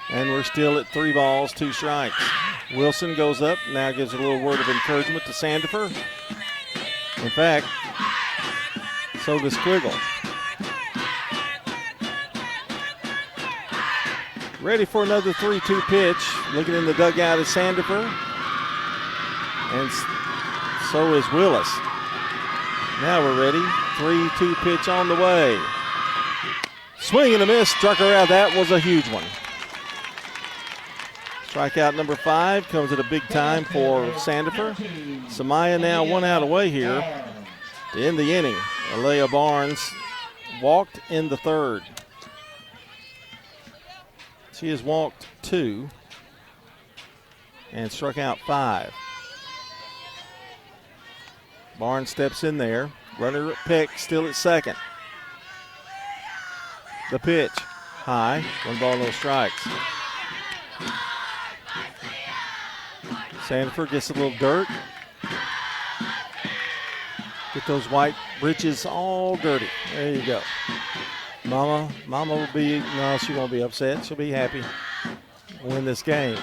And we're still at 3 balls, 2 strikes. Wilson goes up, now gives a little word of encouragement to Sandifer. In fact, so does Quiggle. Ready for another 3-2 pitch. Looking in the dugout is Sandifer. And so is Willis. Now we're ready. 3-2 pitch on the way. Swing and a miss, struck her out. That was a huge one. Strikeout number 5 comes at a big time for Sandifer. Samaya now 1 out away here to end the inning. Alea Barnes walked in the third. She has walked 2 and struck out 5. Barnes steps in there. Runner at Peck still at second. The pitch, high, 1 ball, no strikes. Sandifer gets a little dirt. Get those white breeches all dirty. There you go. Mama will be, no, she won't be upset. She'll be happy. Win this game.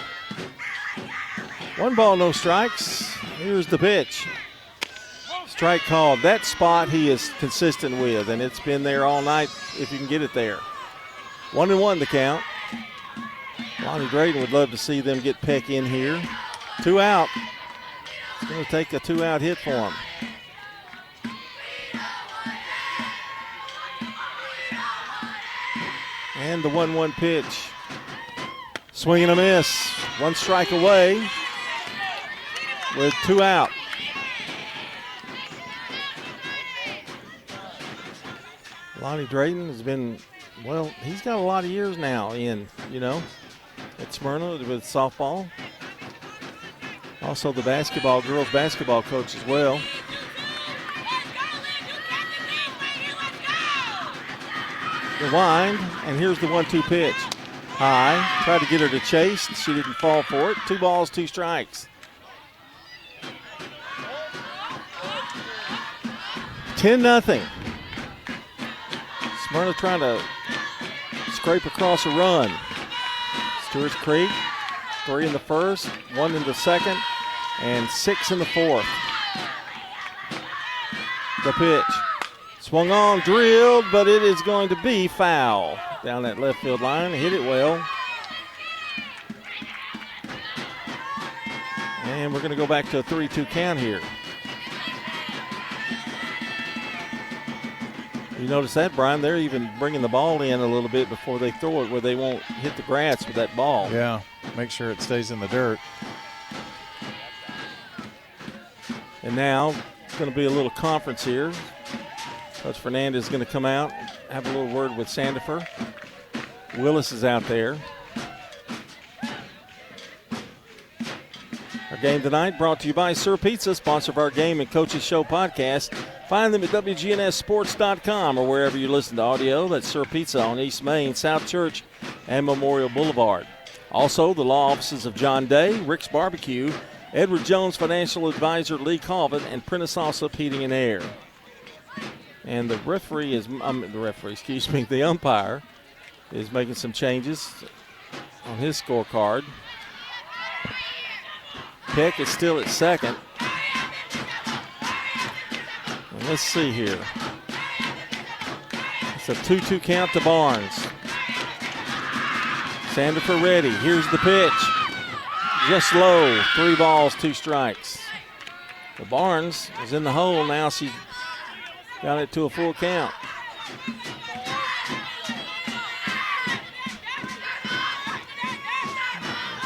1 ball, no strikes. Here's the pitch. Strike called. That spot he is consistent with, and it's been there all night if you can get it there. 1-1 the count. Lonnie Drayton would love to see them get Peck in here. 2 out. It's going to take a 2-out hit for him. And the 1-1 pitch. Swing and a miss. 1 strike away with 2 out. Lonnie Drayton has been, well, he's got a lot of years now in, at Smyrna with softball. Also the girls basketball coach as well. The wind, and here's the 1-2 pitch. High, tried to get her to chase. She didn't fall for it. 2 balls, 2 strikes. 10-0. Smyrna trying to scrape across a run. Stewarts Creek, 3 in the first, 1 in the second, and 6 in the fourth. The pitch. Swung on, drilled, but it is going to be foul. Down that left field line, hit it well. And we're going to go back to a 3-2 count here. You notice that, Brian? They're even bringing the ball in a little bit before they throw it where they won't hit the grass with that ball. Yeah, make sure it stays in the dirt. And now it's going to be a little conference here. Coach Fernandez is going to come out, have a little word with Sandifer. Willis is out there. Our game tonight brought to you by Sir Pizza, sponsor of our Game and Coaches Show podcast. Find them at WGNSSports.com or wherever you listen to audio. That's Sir Pizza on East Main, South Church, and Memorial Boulevard. Also, the law offices of John Day, Rick's Barbecue, Edward Jones Financial Advisor Lee Colvin, and Prentice Alsop Heating and Air. And the the umpire is making some changes on his scorecard. Peck is still at second. And let's see here. It's a 2-2 count to Barnes. Sandifer ready. Here's the pitch. Just low. 3 balls, 2 strikes. The Barnes is in the hole now. She's got it to a full count.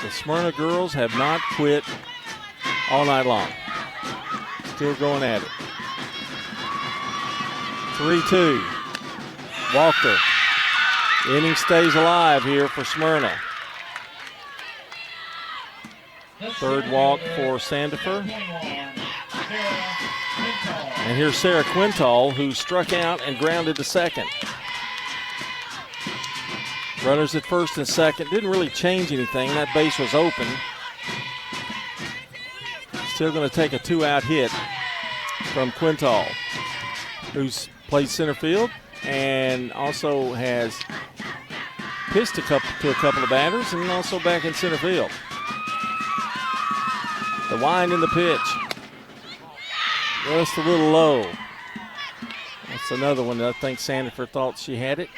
The Smyrna girls have not quit all night long. Still going at it. 3-2. Walker. The inning stays alive here for Smyrna. 3rd walk for Sandifer. And here's Sarah Quintal, who struck out and grounded to second. Runners at first and second. Didn't really change anything. That base was open. Still going to take a 2-out hit from Quintal, who's played center field and also has pitched to a couple of batters and also back in center field. The wind in the pitch. Just a little low. That's another one that I think Sandifer thought she had it.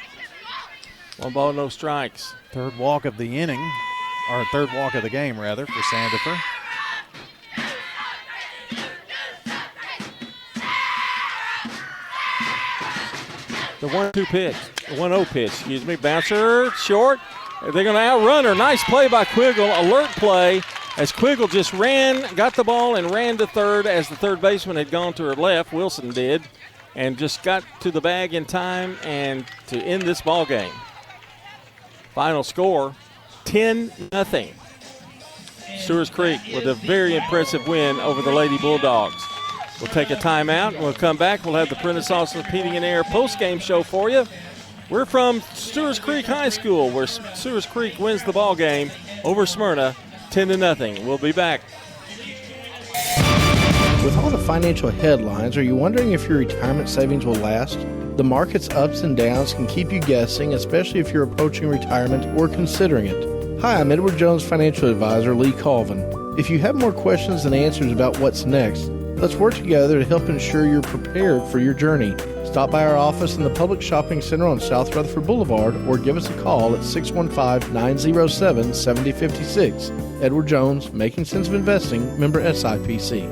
1 ball, no strikes. 3rd walk of the inning, or 3rd walk of the game, rather, for Sandifer. The 1-2 pitch, the 1-0 pitch, Bouncer short. They're going to outrun her. Nice play by Quiggle. Alert play as Quiggle just got the ball and ran to third as the third baseman had gone to her left. Wilson did, and just got to the bag in time and to end this ball game. Final score, 10-0. Stewarts Creek with a very impressive win over the Lady Bulldogs. We'll take a timeout, and we'll come back. We'll have the Prentice Alsop Heating and Air post-game show for you. We're from Stewarts Creek High School, where Stewarts Creek wins the ball game over Smyrna, 10-0. We'll be back. With all the financial headlines, are you wondering if your retirement savings will last? The market's ups and downs can keep you guessing, especially if you're approaching retirement or considering it. Hi, I'm Edward Jones Financial Advisor Lee Colvin. If you have more questions than answers about what's next, Let's work together to help ensure you're prepared for your journey. Stop by our office in the Public Shopping Center on South Rutherford Boulevard or give us a call at 615-907-7056. Edward Jones, Making Sense of Investing, member SIPC.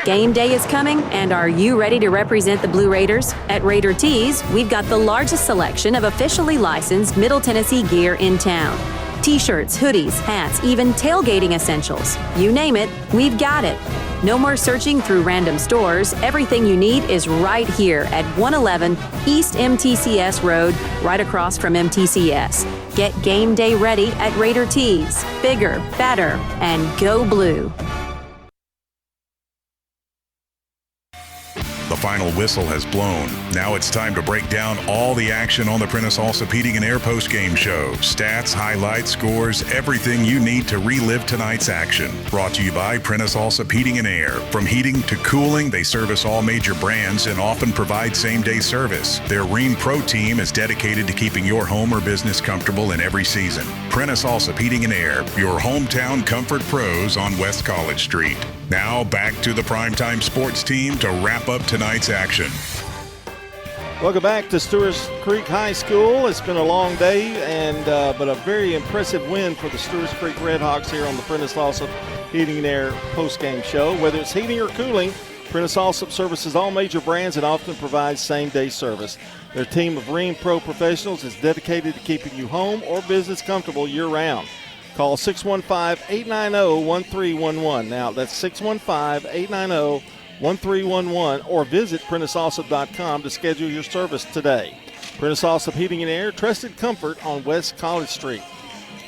Game day is coming, and are you ready to represent the Blue Raiders? At Raider Tees, we've got the largest selection of officially licensed Middle Tennessee gear in town. T-shirts, hoodies, hats, even tailgating essentials. You name it, we've got it. No more searching through random stores. Everything you need is right here at 111 East MTCS Road, right across from MTCS. Get game day ready at Raider Tees. Bigger, better, and go blue. The final whistle has blown. Now it's time to break down all the action on the Prentice Allsup Heating and Air post-game show. Stats, highlights, scores, everything you need to relive tonight's action. Brought to you by Prentice Allsup Heating and Air. From heating to cooling, they service all major brands and often provide same-day service. Their Rheem Pro team is dedicated to keeping your home or business comfortable in every season. Prentice Allsup Heating and Air, your hometown comfort pros on West College Street. Now back to the primetime sports team to wrap up tonight's action. Welcome back to Stewarts Creek High School. It's been a long day, but a very impressive win for the Stewarts Creek Redhawks here on the Prentice Allsup Heating and Air postgame show. Whether it's heating or cooling, Prentice Allsup services all major brands and often provides same-day service. Their team of Rheem Pro professionals is dedicated to keeping you home or business comfortable year-round. Call 615-890-1311. Now, that's 615-890-1311, or visit PrenticeAllsup.com to schedule your service today. Prentice Allsup Heating and Air, trusted comfort on West College Street.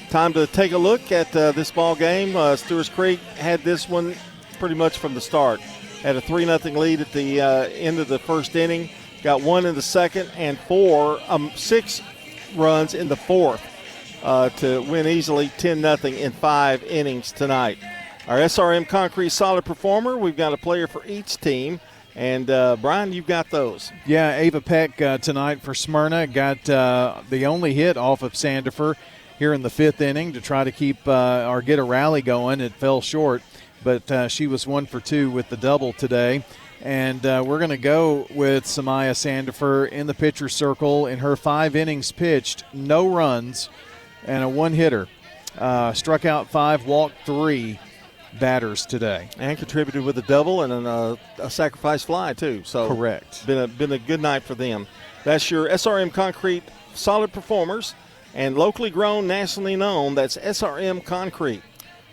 Time to take a look at this ball game. Stewarts Creek had this one pretty much from the start. Had a 3-0 lead at the end of the first inning. Got one in the second and 6 runs in the fourth. To win easily 10-0 in 5 innings tonight. Our SRM Concrete Solid Performer, we've got a player for each team. And, Brian, you've got those. Yeah, Ava Peck tonight for Smyrna got the only hit off of Sandifer here in the 5th inning to try to keep or get a rally going. It fell short, but she was 1 for 2 with the double today. And we're going to go with Samaya Sandifer in the pitcher circle. In her 5 innings pitched, no runs, and a 1-hitter. Struck out 5, walked 3 batters today. And contributed with a double and a sacrifice fly, too. So correct. Been a good night for them. That's your SRM Concrete Solid Performers, and locally grown, nationally known, that's SRM Concrete.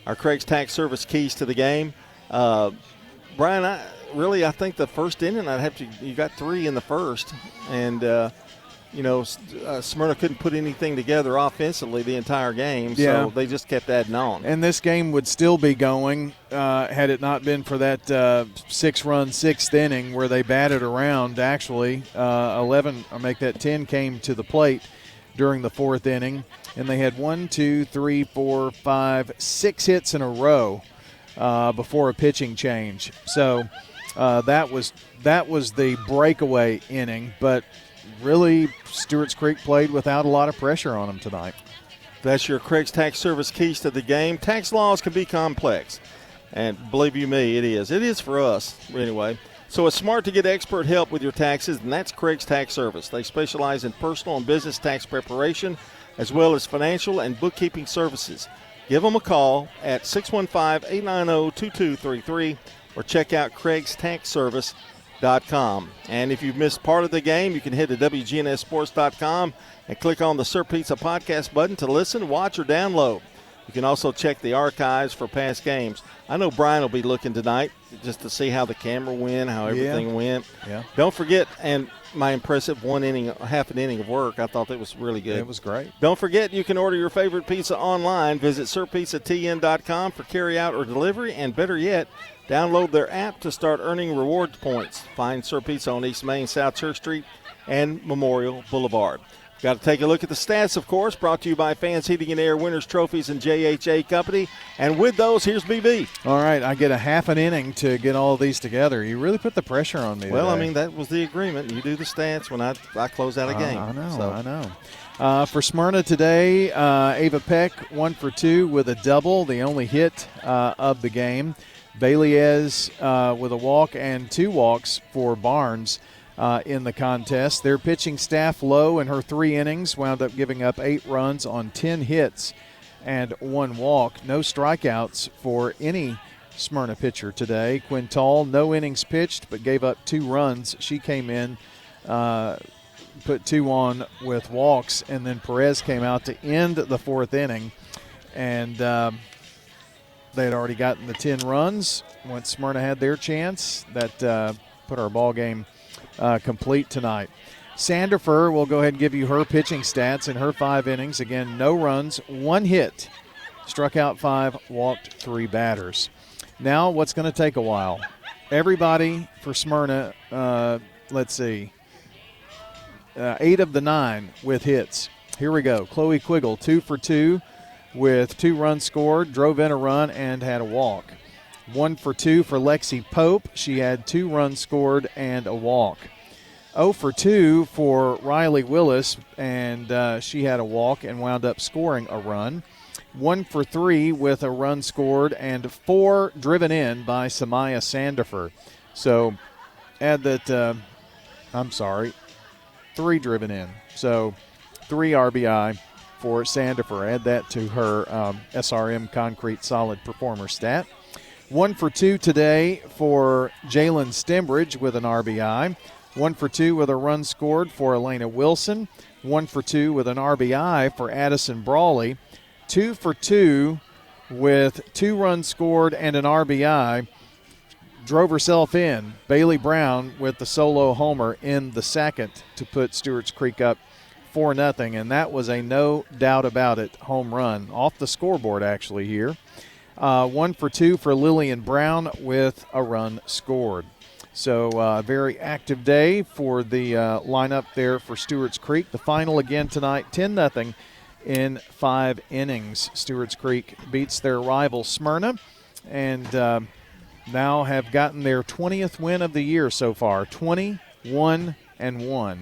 Our Craig's Tax Service keys to the game. Brian, I think the first inning, you got 3 in the first, and Smyrna couldn't put anything together offensively the entire game, so they just kept adding on. And this game would still be going had it not been for that 6-run 6th inning where they batted around. Actually, 10 came to the plate during the 4th inning, and they had 6 hits in a row before a pitching change. So that was the breakaway inning, but really, Stewarts Creek played without a lot of pressure on them tonight. That's your Craig's Tax Service keys to the game. Tax laws can be complex, and believe you me, it is. It is for us, anyway. So it's smart to get expert help with your taxes, and that's Craig's Tax Service. They specialize in personal and business tax preparation, as well as financial and bookkeeping services. Give them a call at 615-890-2233 or check out CraigsTaxService.com. And if you've missed part of the game, you can head to WGNSSports.com and click on the Sir Pizza Podcast button to listen, watch, or download. You can also check the archives for past games. I know Brian will be looking tonight just to see how the camera went, how everything went. Yeah. Don't forget, and my impressive half an inning of work, I thought that was really good. It was great. Don't forget, you can order your favorite pizza online. Visit SirPizzaTN.com for carry-out or delivery, and better yet, download their app to start earning reward points. Find Sir Pizza on East Main, South Church Street, and Memorial Boulevard. Got to take a look at the stats, of course, brought to you by Fans Heating and Air, Winners Trophies, and JHA Company. And with those, here's BB. All right, I get a half an inning to get all of these together. You really put the pressure on me Well, today. I mean, that was the agreement. You do the stats when I close out a game. I know, So. I know. For Smyrna today, Ava Peck 1 for 2 with a double, the only hit of the game. Baileyez with a walk and 2 walks for Barnes in the contest. Their pitching staff low in her 3 innings, wound up giving up 8 runs on 10 hits and 1 walk. No strikeouts for any Smyrna pitcher today. Quintal, no innings pitched, but gave up 2 runs. She came in, put 2 on with walks, and then Perez came out to end the 4th inning, and they had already gotten the 10 runs. Once Smyrna had their chance, that put our ball game complete tonight. Sandifer will go ahead and give you her pitching stats in her 5 innings. Again, no runs, 1 hit, struck out 5, walked 3 batters. Now what's going to take a while. Everybody for Smyrna, let's see, 8 of the 9 with hits. Here we go. Chloe Quiggle, 2 for 2 with 2 runs scored, drove in a run, and had a walk. 1 for 2 for Lexi Pope. She had 2 runs scored and a walk. 0 for 2 for Riley Willis, and she had a walk and wound up scoring a run. 1 for 3 with a run scored and 4 driven in by Samaya Sandifer. So add that, 3 driven in. So 3 RBI for Sandifer. Add that to her SRM Concrete Solid Performer stat. 1 for 2 today for Jalen Stembridge with an RBI. 1 for 2 with a run scored for Elena Wilson. 1 for 2 with an RBI for Addison Brawley. 2 for 2 with 2 runs scored and an RBI. Drove herself in. Bailey Brown with the solo homer in the second to put Stewarts Creek up 4-0, and that was a no doubt about it home run off the scoreboard actually here. 1 for 2 for Lillian Brown with a run scored. So very active day for the lineup there for Stewarts Creek. The final again tonight, 10-0 in 5 innings. Stewarts Creek beats their rival Smyrna and now have gotten their 20th win of the year so far, 21-1.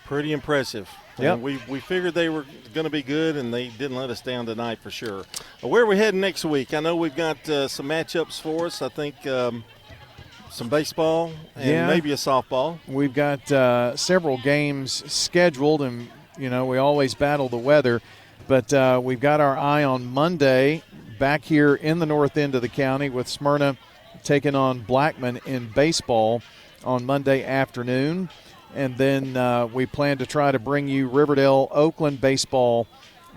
Pretty impressive. Yep. We figured they were going to be good, and they didn't let us down tonight for sure. Where are we heading next week? I know we've got some matchups for us. I think some baseball and maybe a softball. We've got several games scheduled, and, you know, we always battle the weather. But we've got our eye on Monday back here in the north end of the county with Smyrna taking on Blackman in baseball on Monday afternoon. And then we plan to try to bring you Riverdale-Oakland baseball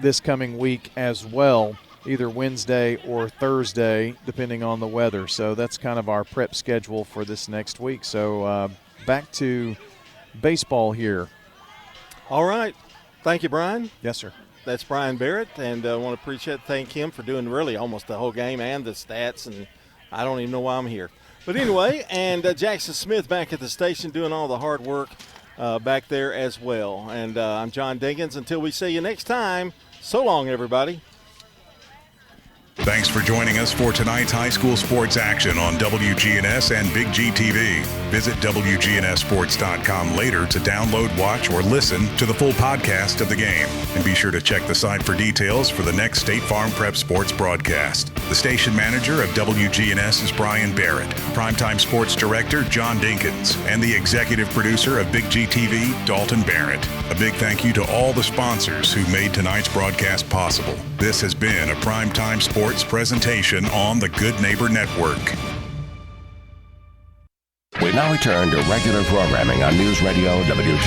this coming week as well, either Wednesday or Thursday, depending on the weather. So that's kind of our prep schedule for this next week. So back to baseball here. All right. Thank you, Brian. Yes, sir. That's Brian Barrett, and I want to thank him for doing really almost the whole game and the stats, and I don't even know why I'm here. But anyway, and Jackson Smith back at the station doing all the hard work back there as well. And I'm John Dinkins. Until we see you next time, so long, everybody. Thanks for joining us for tonight's high school sports action on WGNS and Big G TV. Visit WGNSSports.com later to download, watch, or listen to the full podcast of the game. And be sure to check the site for details for the next State Farm Prep Sports broadcast. The station manager of WGNS is Brian Barrett, Primetime Sports Director John Dinkins, and the executive producer of Big G TV, Dalton Barrett. A big thank you to all the sponsors who made tonight's broadcast possible. This has been a Primetime Sports presentation on the Good Neighbor Network. We now return to regular programming on News Radio WG.